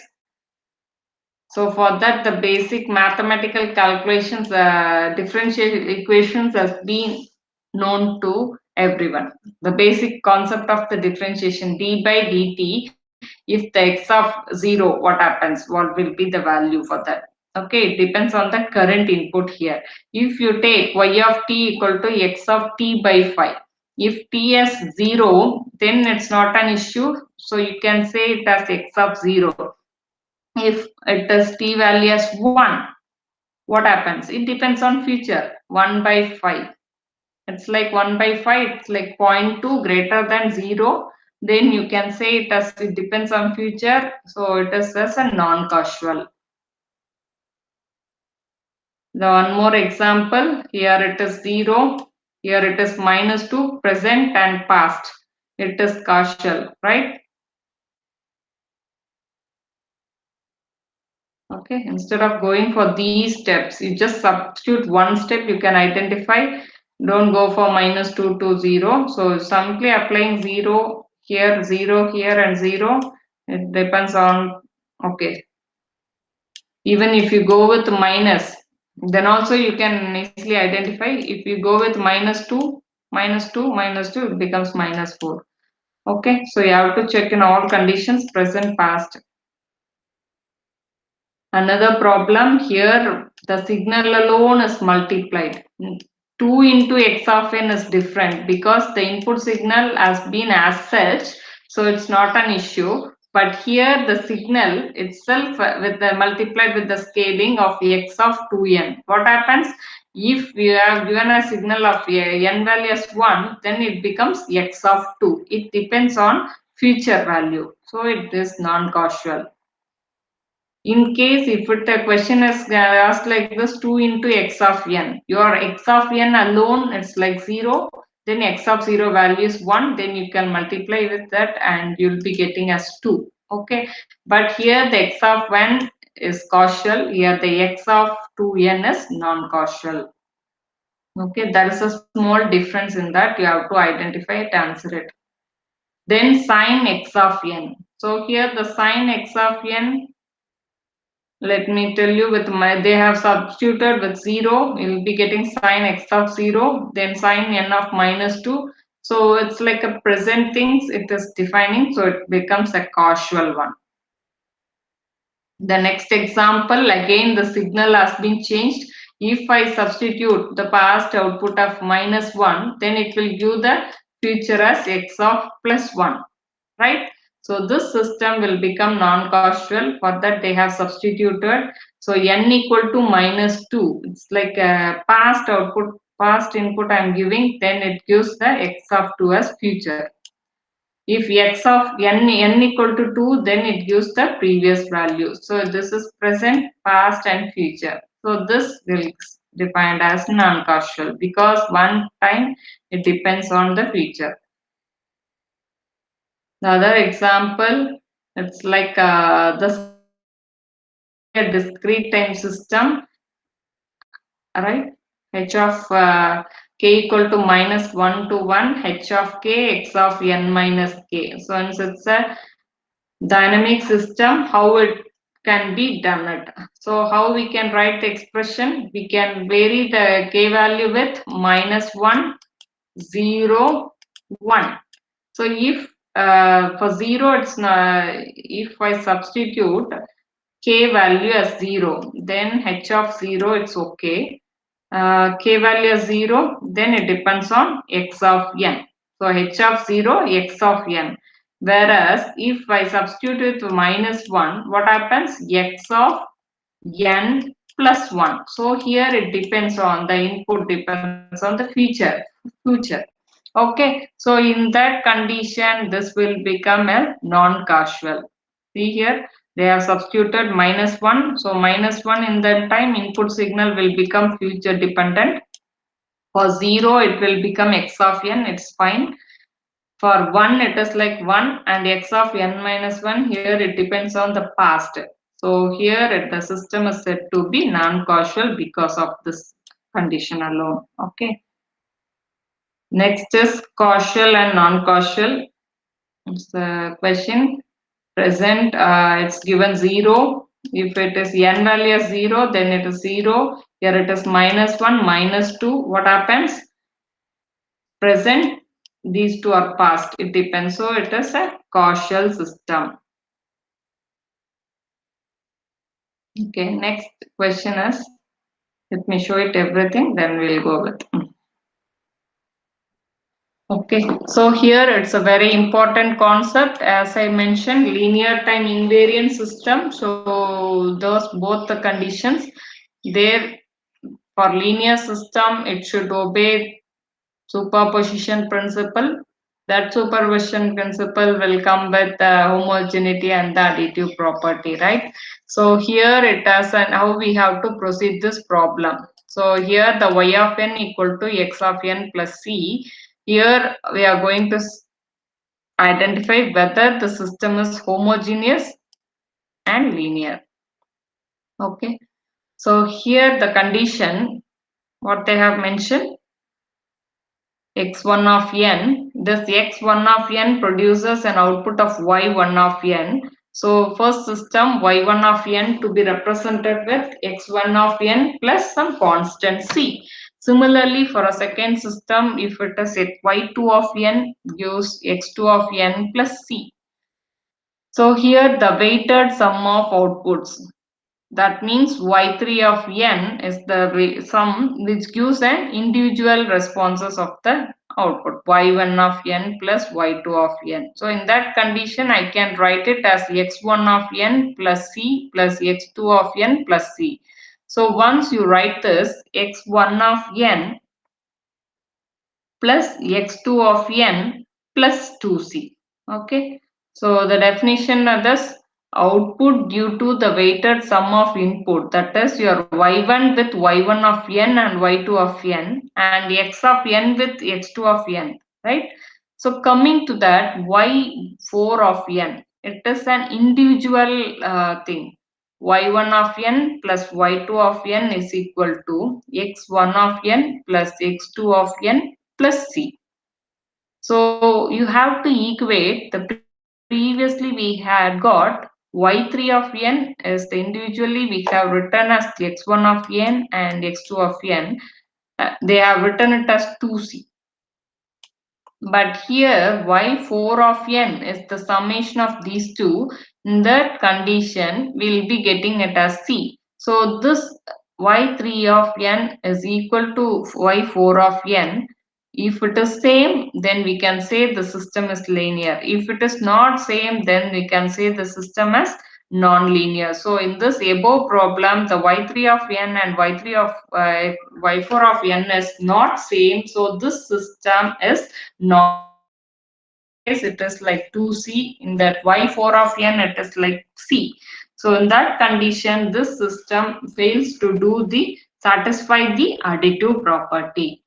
So for that, the basic mathematical calculations, differential equations has been known to everyone. The basic concept of the differentiation, d by dt, if the x of 0, what happens? What will be the value for that? Okay, it depends on the current input here. If you take y of t equal to x of t by 5, if t is 0, then it's not an issue. So you can say it as x of 0. If it is t value as 1, what happens? It depends on future. 1 by 5. It's like 1 by 5, it's like 0.2 greater than 0. Then you can say it as it depends on future. So it is as a non-causal. The one more example, here it is 0, here it is minus 2, present and past. It is causal, right? Okay, instead of going for these steps, you just substitute one step, you can identify. Don't go for minus 2 to 0. So simply applying 0 here, 0 here, and 0. It depends on, okay. Even if you go with minus, then also you can easily identify. If you go with minus 2, minus 2, minus 2, it becomes minus 4. Okay, so you have to check in all conditions, present, past. Another problem here, the signal alone is multiplied. 2 into x of n is different because the input signal has been as such, so it's not an issue. But here the signal itself with the multiplied with the scaling of x of 2n. What happens if we have given a signal of n value as 1, then it becomes x of 2. It depends on future value. So it is non-causal. In case if a question is asked like this 2 into x of n, your x of n alone it's like 0, then x of 0 value is 1, then you can multiply with that and you'll be getting as 2. Okay, but here the x of n is causal, here the x of 2n is non-causal. Okay, there is a small difference in that, you have to identify it, answer it. Then sine x of n. So here the sine x of n, let me tell you with they have substituted with 0, you'll be getting sine x of 0, then sine n of minus 2. So it's like a present things it is defining, so it becomes a causal one. The next example, again the signal has been changed. If I substitute the past output of minus 1, then it will give the future as x of plus 1, right? So this system will become non-causal. For that they have substituted. So n equal to minus 2. It's like a past output, past input I am giving, then it gives the x of 2 as future. If x of n equal to 2, then it gives the previous value. So this is present, past and future. So this will defined as non-causal because one time it depends on the future. The other example, it's like a discrete time system, right? H of k equal to minus 1 to 1, h of k, x of n minus k. So it's a dynamic system, how it can be done it. So how we can write the expression? We can vary the k value with minus 1, 0, 1. So if for 0 it's not, if I substitute k value as 0, then h of 0 it's okay. K value as 0, then it depends on x of n. So h of 0, x of n. Whereas if I substitute with minus 1, what happens? X of n plus 1. So here it depends on the input, depends on the future. Okay, so in that condition, this will become a non-causal. See here, they have substituted minus 1. So minus 1 in that time, input signal will become future dependent. For 0, it will become x of n, it's fine. For 1, it is like 1 and x of n minus 1, here it depends on the past. So here the system is said to be non-causal because of this condition alone. Okay. Next is causal and non-causal. It's the question. Present, it's given 0. If it is n value is 0, then it is 0. Here it is minus 1, minus 2. What happens? Present, these two are past. It depends. So it is a causal system. Okay, next question is, let me show it everything, then we'll go with. Okay, so here it's a very important concept. As I mentioned, linear time invariant system. So those both the conditions there for linear system, it should obey superposition principle. That superposition principle will come with the homogeneity and the additive property, right? So here it has and how we have to proceed this problem. So here the y of n equal to x of n plus c. Here we are going to identify whether the system is homogeneous and linear. Okay. So here the condition, what they have mentioned, x1 of n, this x1 of n produces an output of y1 of n. So first system y1 of n to be represented with x1 of n plus some constant c. Similarly for a second system, if it is y2 of n gives x2 of n plus c. So here the weighted sum of outputs. That means y3 of n is the sum which gives an individual responses of the output y1 of n plus y2 of n. So in that condition, I can write it as x1 of n plus c plus x2 of n plus c. So once you write this, x1 of n plus x2 of n plus 2c. Okay. So the definition of this, output due to the weighted sum of input, that is your y1 with y1 of n and y2 of n and x of n with x2 of n, right? So coming to that, y4 of n, it is an individual thing. Y1 of n plus y2 of n is equal to x1 of n plus x2 of n plus c. So you have to equate the previously we had got y3 of n is the individually we have written as x1 of n and x2 of n. They have written it as 2c. But here y4 of n is the summation of these two. In that condition, we'll be getting it as c. So this y3 of n is equal to y4 of n. If it is same, then we can say the system is linear. If it is not same, then we can say the system is non-linear. So in this above problem, the y3 of n and y3 of y4 of n is not same. So this system is non-linear. In this case, it is like 2c. In that y4 of n, it is like c. So in that condition, this system fails to do the satisfy the additive property.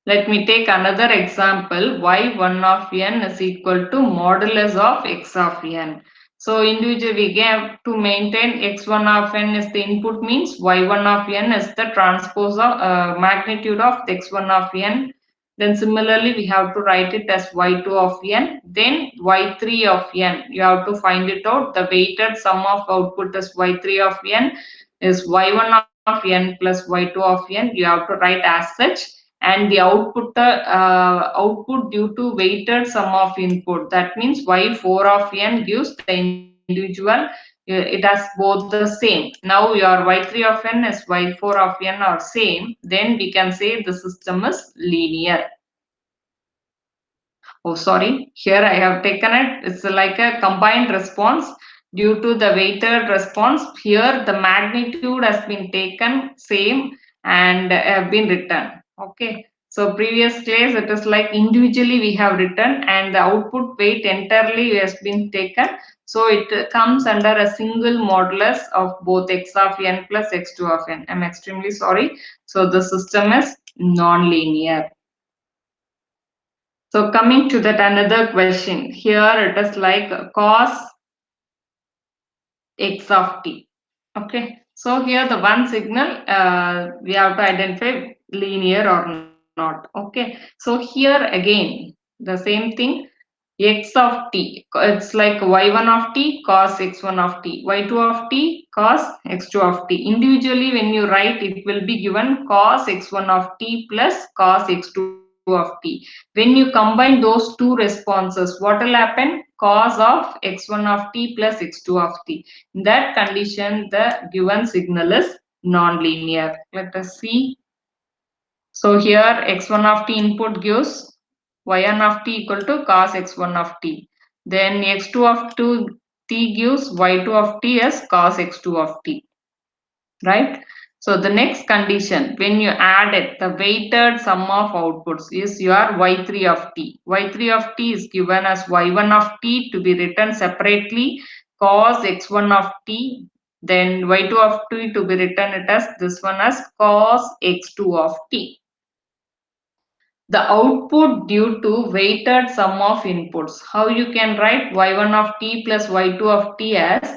Let me take another example. Y1 of n is equal to modulus of x of n. So individually we have to maintain x1 of n is the input, means y1 of n is the transpose of magnitude of x1 of n. Then similarly we have to write it as y2 of n. Then y3 of n. You have to find it out. The weighted sum of output is y3 of n is y1 of n plus y2 of n. You have to write as such, and the output due to weighted sum of input, that means y4 of n gives the individual, it has both the same. Now your y3 of n is y4 of n are same, then we can say the system is linear. Oh, sorry, here I have taken it, it's like a combined response due to the weighted response. Here the magnitude has been taken same and have been written. Okay, so previous case it is like individually we have written and the output weight entirely has been taken. So it comes under a single modulus of both x of n plus x2 of n. I'm extremely sorry. So the system is non-linear. So coming to that another question, here it is like cos x of t. Okay, so here the one signal we have to identify linear or not. Okay, so here again the same thing, x of t, it's like y1 of t cos x1 of t, y2 of t cos x2 of t. Individually when you write, it will be given cos x1 of t plus cos x2 of t. When you combine those two responses, what will happen? Cos of x1 of t plus x2 of t. In that condition, the given signal is non-linear. Let us see. So here x1 of t input gives y1 of t equal to cos x1 of t. Then x2 of t gives y2 of t as cos x2 of t. Right? So the next condition, when you add it, the weighted sum of outputs is your y3 of t. Y3 of t is given as y1 of t to be written separately, cos x1 of t, then y2 of t to be written it as this one as cos x2 of t. The output due to weighted sum of inputs. How you can write y1 of t plus y2 of t as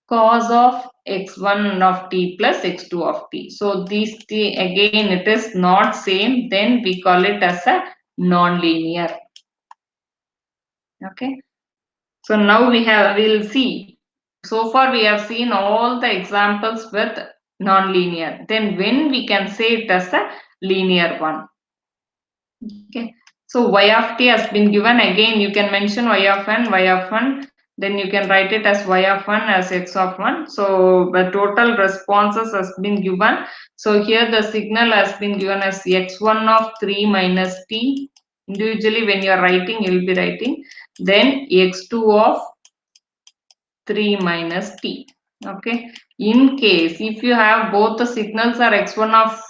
cos of x1 of t plus x2 of t. So these three again it is not same, then we call it as a non-linear. Okay. So now we'll see. So far we have seen all the examples with non-linear. Then when we can say it as a linear one. Okay. So y of t has been given, again you can mention y of n then you can write it as y of 1 as x of 1. So the total responses has been given. So here the signal has been given as x1 of 3 minus t. Individually when you are writing, you will be writing. Then x2 of 3 minus t. Okay. In case if you have both the signals are x1 of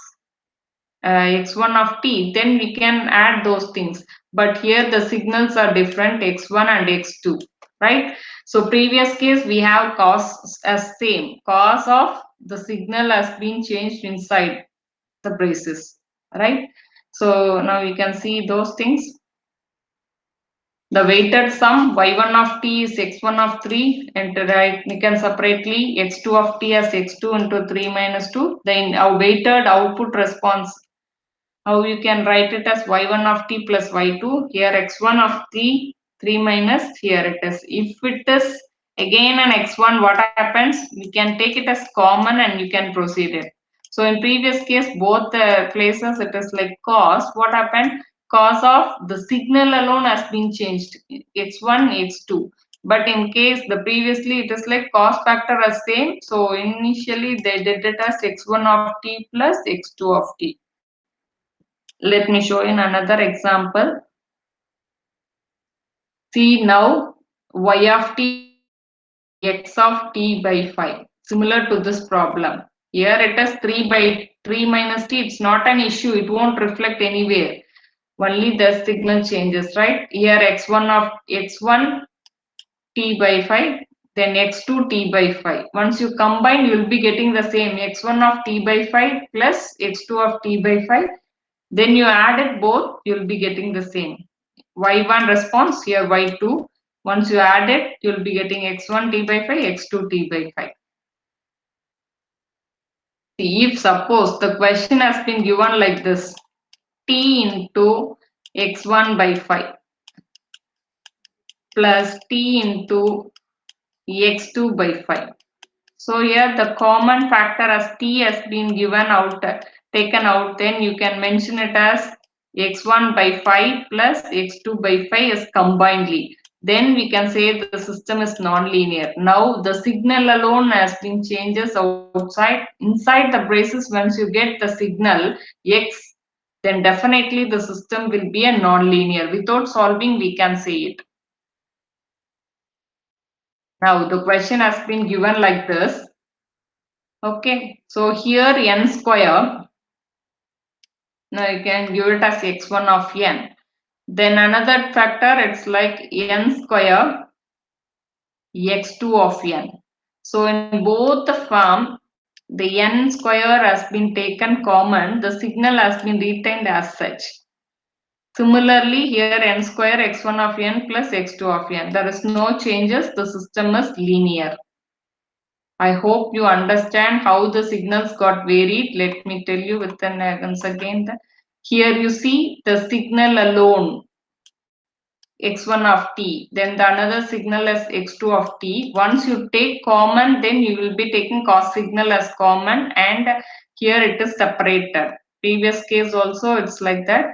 t, then we can add those things. But here the signals are different, x1 and x2, right? So previous case we have cos as same. Cos of the signal has been changed inside the braces, right? So now you can see those things. The weighted sum y1 of t is x1 of 3, and right, we can separately x2 of t as x2 into 3 minus 2. Then our weighted output response, how you can write it as y1 of t plus y2. Here x1 of t, 3 minus, here it is. If it is again an x1, what happens? We can take it as common and you can proceed it. So in previous case, both places it is like cos. What happened? Cos of the signal alone has been changed, x1, x2. But in case the previously it is like cos factor as same. So initially they did it as x1 of t plus x2 of t. Let me show in another example. See now y of t x of t by 5. Similar to this problem. Here it is 3 by 3 minus t. It's not an issue. It won't reflect anywhere. Only the signal changes, right? Here x1 of x1 t by 5. Then x2 t by 5. Once you combine, you will be getting the same x1 of t by 5 plus x2 of t by 5. Then you add it both, you will be getting the same. Y1 response, here Y2. Once you add it, you will be getting x1 t by 5, x2 t by 5. See, if suppose the question has been given like this, t into x1 by 5 plus t into x2 by 5. So here the common factor as t has been given out, taken out, then you can mention it as x1 by 5 plus x2 by 5 is combinedly. Then we can say the system is non-linear. Now the signal alone has been changes outside. Inside the braces, once you get the signal x, then definitely the system will be a non-linear. Without solving, we can say it. Now the question has been given like this. Okay, so here n square, now you can give it as x1 of n. Then another factor, it's like n square x2 of n. So in both the form, the n square has been taken common, the signal has been retained as such. Similarly, here n square x1 of n plus x2 of n. There is no changes, the system is linear. I hope you understand how the signals got varied. Let me tell you once again. Here you see the signal alone, x1 of t. Then the another signal is x2 of t. Once you take common, then you will be taking cos signal as common, and here it is separated. Previous case also it's like that.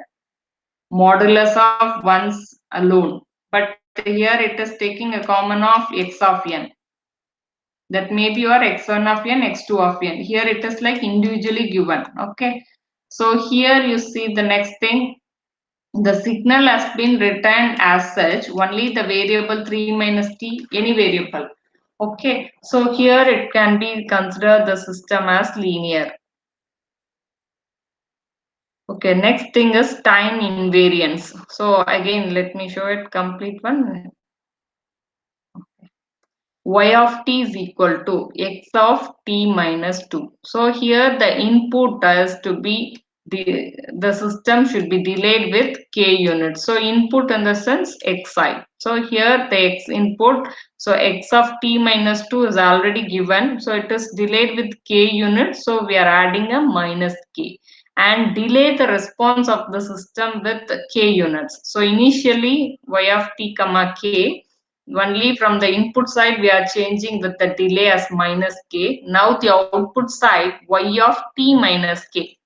Modulus of one's alone. But here it is taking a common of x of n. That may be your x1 of n, x2 of n. Here it is like individually given. Okay. So here you see the next thing. The signal has been returned as such, only the variable 3 minus t, any variable. Okay. So here it can be considered the system as linear. Okay. Next thing is time invariance. So again, let me show it complete one. Y of t is equal to x of t minus 2. So here the input has to be, the system should be delayed with k units. So input in the sense xi. So here the x input, so x of t minus 2 is already given. So it is delayed with k units. So we are adding a minus k and delay the response of the system with k units. So initially y of t comma k, only from the input side we are changing with the delay as minus k. Now the output side y of t minus k.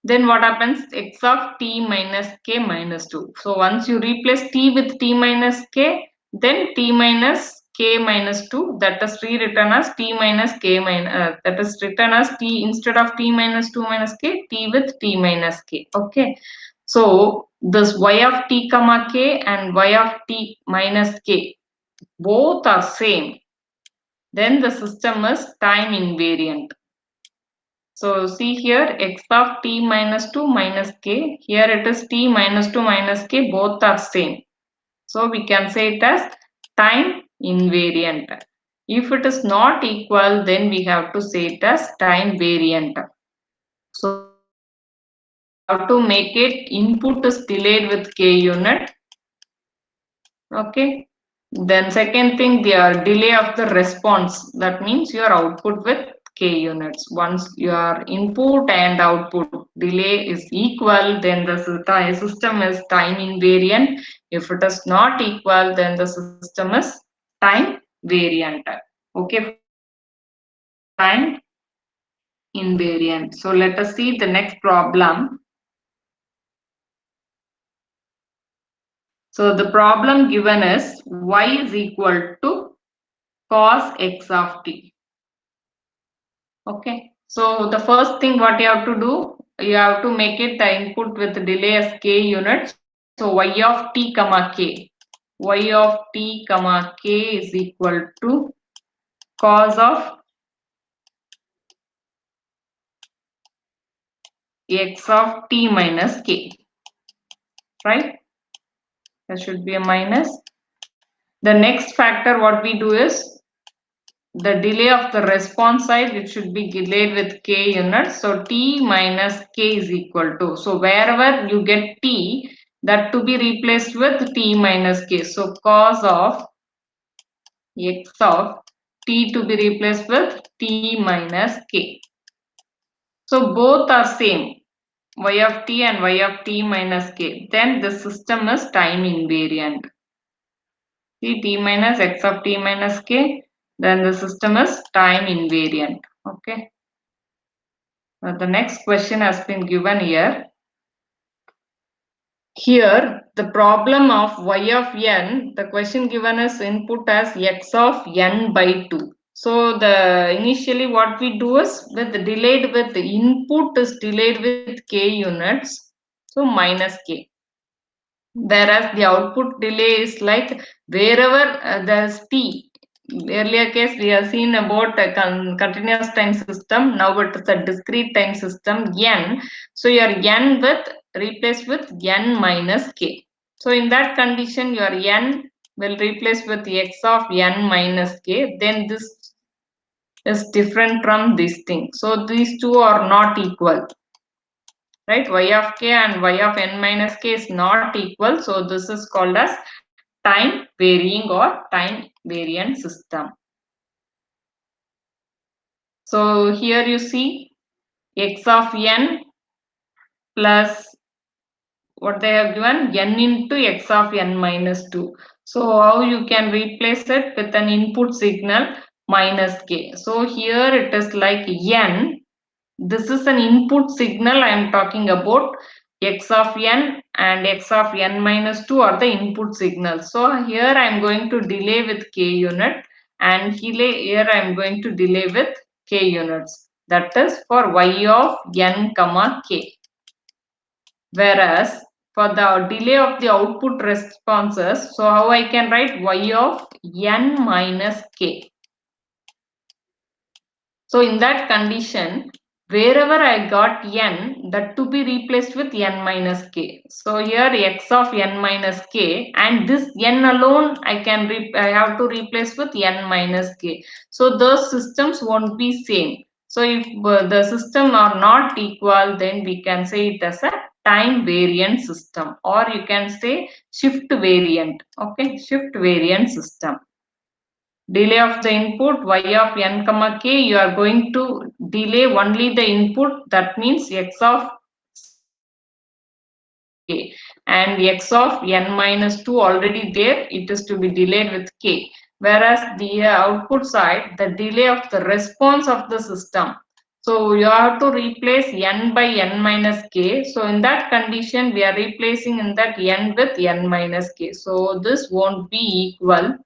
Then what happens? X of t minus k minus 2. So once you replace t with t minus k, then t minus k minus 2, that is rewritten as t minus k minus, that is written as t instead of t minus 2 minus k, t with t minus k. Okay, so this y of t comma k and y of t minus k both are same, then the system is time invariant. So see here, x of t minus 2 minus k, here it is t minus 2 minus k, both are same. So we can say it as time invariant. If it is not equal, then we have to say it as time variant. So we have to make it input is delayed with k unit. Okay. Then second thing, the delay of the response. That means your output with k units. Once your input and output delay is equal, then the system is time invariant. If it is not equal, then the system is time variant. Okay, time invariant. So let us see the next problem. So the problem given is y is equal to cos x of t. Okay, so the first thing what you have to do, you have to make it the input with delay as k units. So y of t comma k, y of t comma k is equal to cos of x of t minus k, right? There should be a minus. The next factor what we do is the delay of the response side, it should be delayed with k units. So t minus k is equal to, so wherever you get t, that to be replaced with t minus k. So cos of x of t to be replaced with t minus k. So both are same, y of t and y of t minus k. Then the system is time invariant. See, t minus x of t minus k, then the system is time invariant. Okay. The next question has been given here. Here, the problem of y of n, the question given is input as x of n by 2. So the initially what we do is with delayed with the input is delayed with k units, so minus k. Whereas the output delay is like wherever there's t. Earlier case we have seen about a continuous time system. Now it is a discrete time system n. So your n with replace with n minus k. So in that condition your n will replace with x of n minus k. Then this is different from this thing. So these two are not equal. Right, y of k and y of n minus k is not equal, so this is called as time varying or time variant system. So here you see x of n plus what they have given, n into x of n minus 2. So how you can replace it with an input signal minus k. So here it is like n. This is an input signal I am talking about. X of n and x of n minus 2 are the input signals. So here I am going to delay with k unit, and here I am going to delay with k units. That is for y of n comma k. Whereas for the delay of the output responses, so how I can write y of n minus k. So in that condition, wherever I got n, that to be replaced with n minus k. So here x of n minus k, and this n alone I have to replace with n minus k. So those systems won't be same. So if the system are not equal, then we can say it as a time variant system, or you can say shift variant. Okay, shift variant system. Delay of the input y of n comma k, you are going to delay only the input, that means x of k, and x of n minus 2 already there, it is to be delayed with k. Whereas the output side, the delay of the response of the system, So you have to replace n by n minus k. So in that condition, we are replacing in that n with n minus k. So this won't be equal.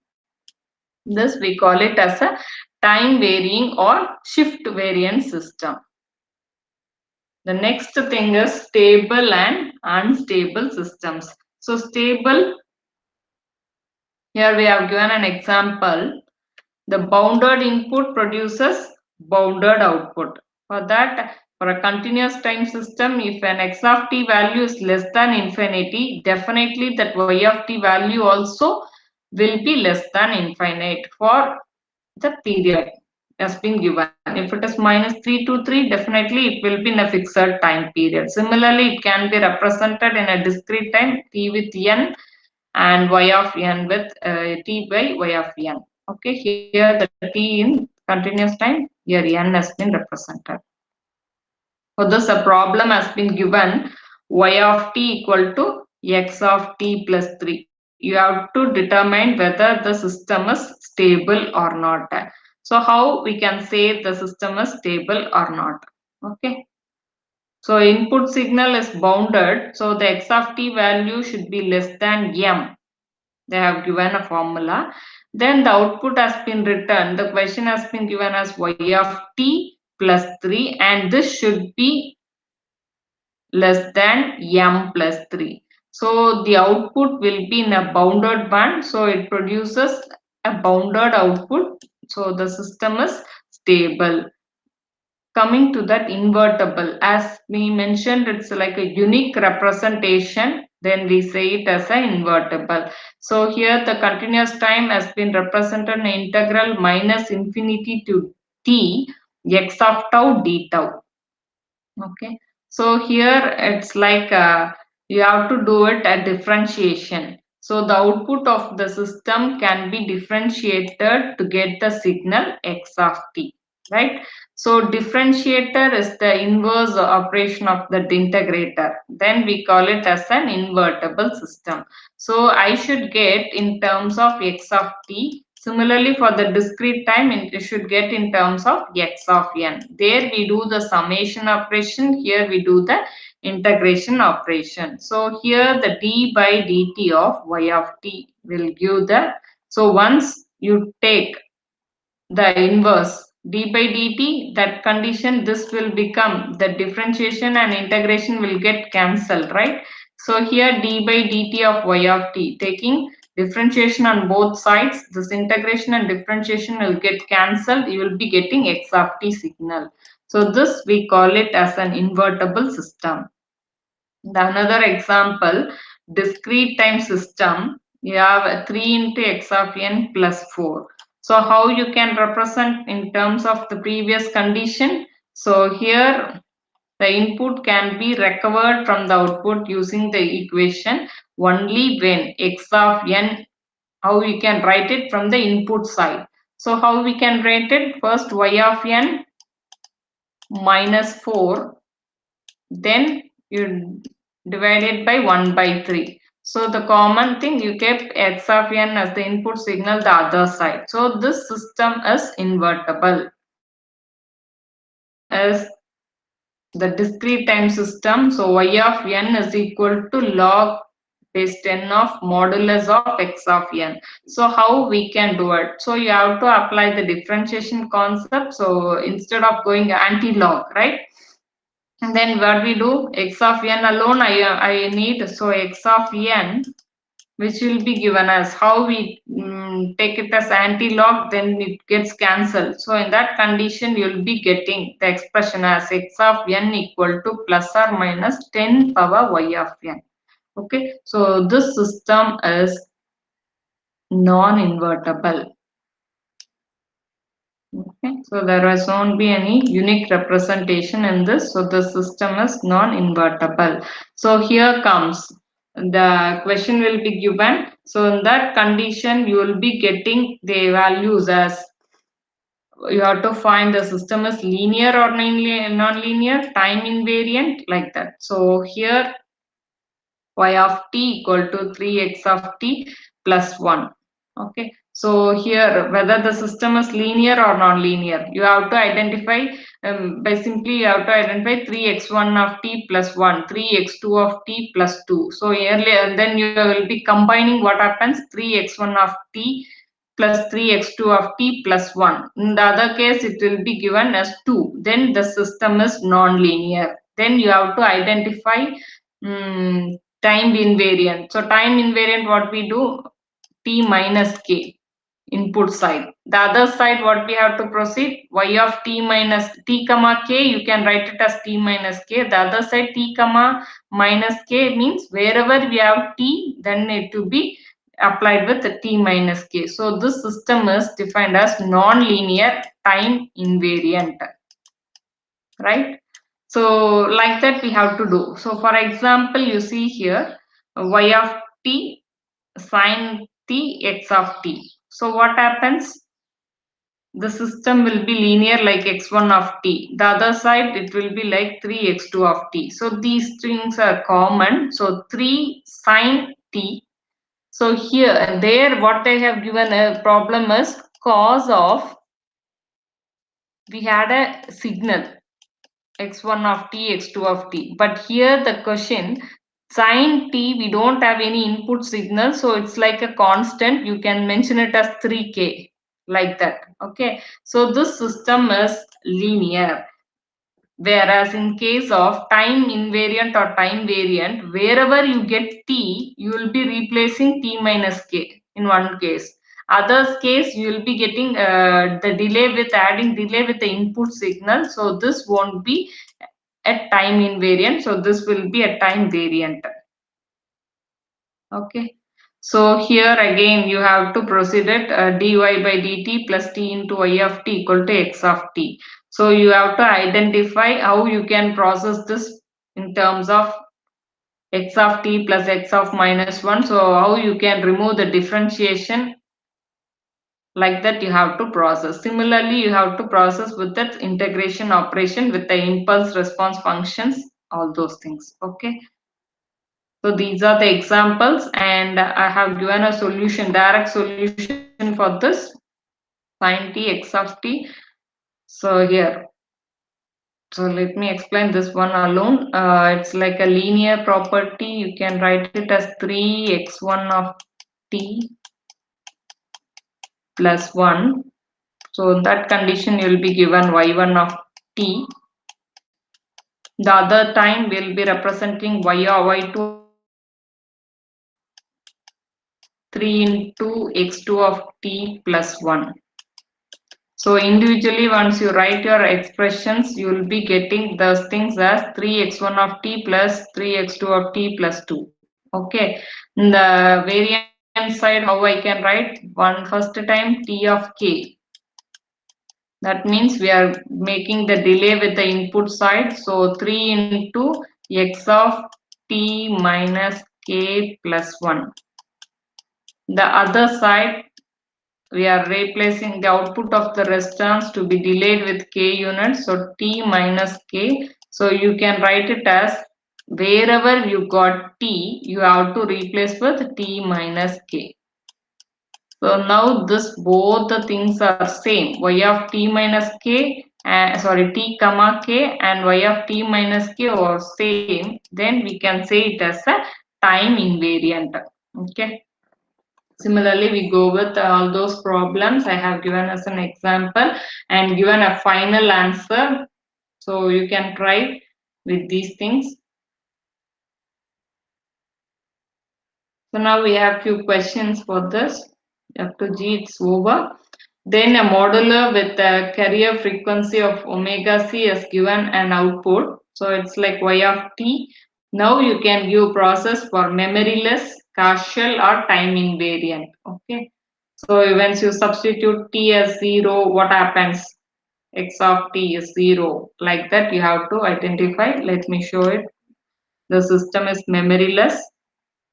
This we call it as a time varying or shift variant system. The next thing is stable and unstable systems. So stable, here we have given an example. The bounded input produces bounded output. For that, for a continuous time system, if an x of t value is less than infinity, definitely that y of t value also will be less than infinite for the period has been given. If it is minus 3 to 3, definitely it will be in a fixed time period. Similarly, it can be represented in a discrete time t with n and y of n with t by y of n. Okay, here the t in continuous time, here n has been represented. For this, a problem has been given y of t equal to x of t plus 3. You have to determine whether the system is stable or not. So how we can say the system is stable or not? Okay. So input signal is bounded. So the x of t value should be less than m. They have given a formula. Then the output has been written. The question has been given as y of t plus 3 and this should be less than m plus 3. So the output will be in a bounded band. So it produces a bounded output. So the system is stable. Coming to that invertible, as we mentioned, it's like a unique representation. Then we say it as an invertible. So here the continuous time has been represented in integral minus infinity to t x of tau d tau. Okay, so here it's like you have to do it at differentiation. So the output of the system can be differentiated to get the signal x of t, right? So differentiator is the inverse operation of the integrator. Then we call it as an invertible system. So I should get in terms of x of t. Similarly, for the discrete time, it should get in terms of x of n. There we do the summation operation. Here we do the integration operation. So here the d by dt of y of t will give the. So once you take the inverse d by dt, that condition, this will become the differentiation and integration will get cancelled, right? So here d by dt of y of t, taking differentiation on both sides, this integration and differentiation will get cancelled. You will be getting x of t signal. So this we call it as an invertible system. The another example, discrete time system, you have 3 into x of n plus 4. So how you can represent in terms of the previous condition? So here the input can be recovered from the output using the equation only when x of n, how you can write it from the input side. So how we can write it? First y of n minus 4, then you divide it by 1 by 3. So the common thing, you kept x of n as the input signal the other side. So this system is invertible. Is the discrete time system. So y of n is equal to log base 10 of modulus of x of n. So how we can do it? So you have to apply the differentiation concept. So instead of going anti-log, right? And then what we do, x of n alone I need, so x of n, which will be given as how we take it as anti-log, then it gets cancelled. So in that condition, you'll be getting the expression as x of n equal to plus or minus 10 power y of n. Okay, so this system is non-invertible. Okay, so there won't be any unique representation in this. So the system is non-invertible. So here comes the question will be given. So in that condition, you will be getting the values as you have to find the system is linear or non-linear, time invariant, like that. So here y of t equal to 3x of t plus 1. Okay, So here, whether the system is linear or non-linear, you have to identify by simply you have to identify 3x1 of t plus 1, 3x2 of t plus 2. So earlier, then you will be combining what happens 3x1 of t plus 3x2 of t plus 1. In the other case, it will be given as 2. Then the system is non-linear. Then you have to identify time invariant. So time invariant, what we do, t minus k input side. The other side, what we have to proceed, y of t minus t comma k, you can write it as t minus k. The other side, t comma minus k means wherever we have t, then it to be applied with t minus k. So this system is defined as non-linear time invariant, right? So like that we have to do. So for example, you see here y of t sine t x of t. So what happens? The system will be linear like x1 of t. The other side, it will be like 3x2 of t. So these things are common. So 3 sine t. So here and there, what they have given a problem is cos of, we had a signal x1 of t, x2 of t. But here the question, sine t, we don't have any input signal. So it's like a constant. You can mention it as 3k, like that. Okay. So this system is linear. Whereas in case of time invariant or time variant, wherever you get t, you will be replacing t minus k in one case. Other case, you will be getting the delay with adding delay with the input signal. So this won't be a time invariant. So this will be a time variant. Okay. So here again, you have to proceed it dy by dt plus t into y of t equal to x of t. So you have to identify how you can process this in terms of x of t plus x of minus 1. So how you can remove the differentiation, like that you have to process. Similarly, you have to process with that integration operation with the impulse response functions, all those things. Okay. So these are the examples, and I have given a solution, direct solution for this sine t x of t. So here, so let me explain this one alone. It's like a linear property. You can write it as 3x1 of t plus 1. So that condition you will be given y1 of t. The other time will be representing y or y2 of 3 into x2 of t plus 1. So individually, once you write your expressions, you will be getting those things as 3x1 of t plus 3x2 of t plus 2. Okay. In the variant side, how I can write? One first time t of k. That means we are making the delay with the input side. So 3 into x of t minus k plus 1. The other side, we are replacing the output of the resistance to be delayed with k units. So t minus k. So you can write it as wherever you got t, you have to replace with t minus k. So now this both the things are same. Y of t minus k, sorry, t comma k and y of t minus k are same. Then we can say it as a time invariant. Okay. Similarly, we go with all those problems I have given as an example and given a final answer. So you can try with these things. So now we have few questions for this. Up to G, it's over. Then a modular with a carrier frequency of omega c is given an output. So it's like y of t. Now you can give process for memoryless, partial or time invariant. Okay. So once you substitute t as 0, what happens? X of t is 0. Like that you have to identify. Let me show it. The system is memoryless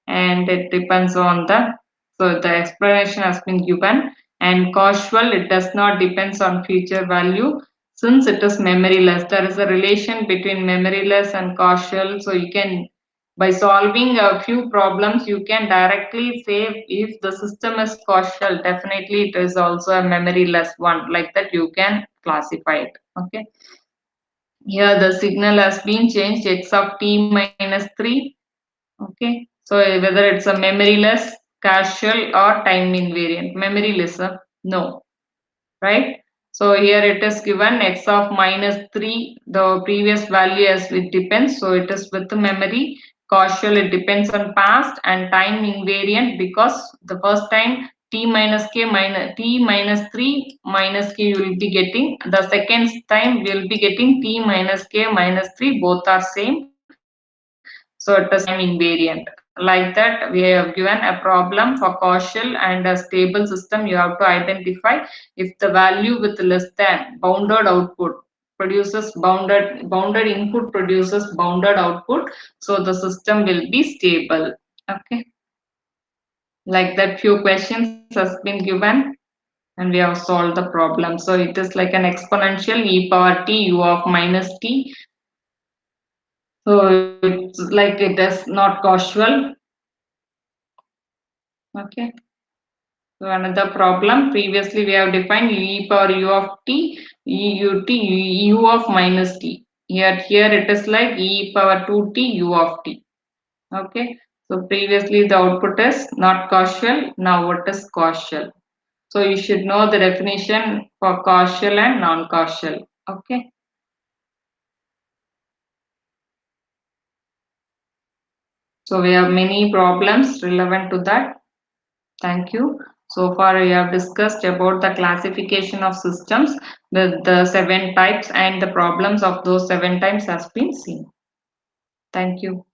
and it depends on the, so the explanation has been given, and causal, it does not depends on future value since it is memoryless. There is a relation between memoryless and causal, so you can By solving a few problems, you can directly say if the system is causal, definitely it is also a memoryless one. Like that, you can classify it. Okay. Here the signal has been changed x of t minus 3. Okay. So whether it's a memoryless, causal, or time invariant. Memoryless, no, right? So here it is given x of minus 3, the previous value as it depends. So it is with the memory. Causal, it depends on past, and time invariant because the first time t minus k minus t minus 3 minus k you will be getting. The second time we will be getting t minus k minus 3, both are same. So it is time invariant. Like that, we have given a problem for causal and a stable system. You have to identify if the value with less than bounded output produces bounded input produces bounded output. So the system will be stable. Okay. Like that, few questions has been given and we have solved the problem. So it is like an exponential e power t u of minus t. So it's like it is not causal. Okay. So another problem. Previously, we have defined e power u of t, e u t, u of minus t. Here it is like e power 2t u of t. Okay. So previously the output is not causal. Now what is causal? So you should know the definition for causal and non-causal. Okay. So we have many problems relevant to that. Thank you. So far, we have discussed about the classification of systems with the 7 types and the problems of those 7 types has been seen. Thank you.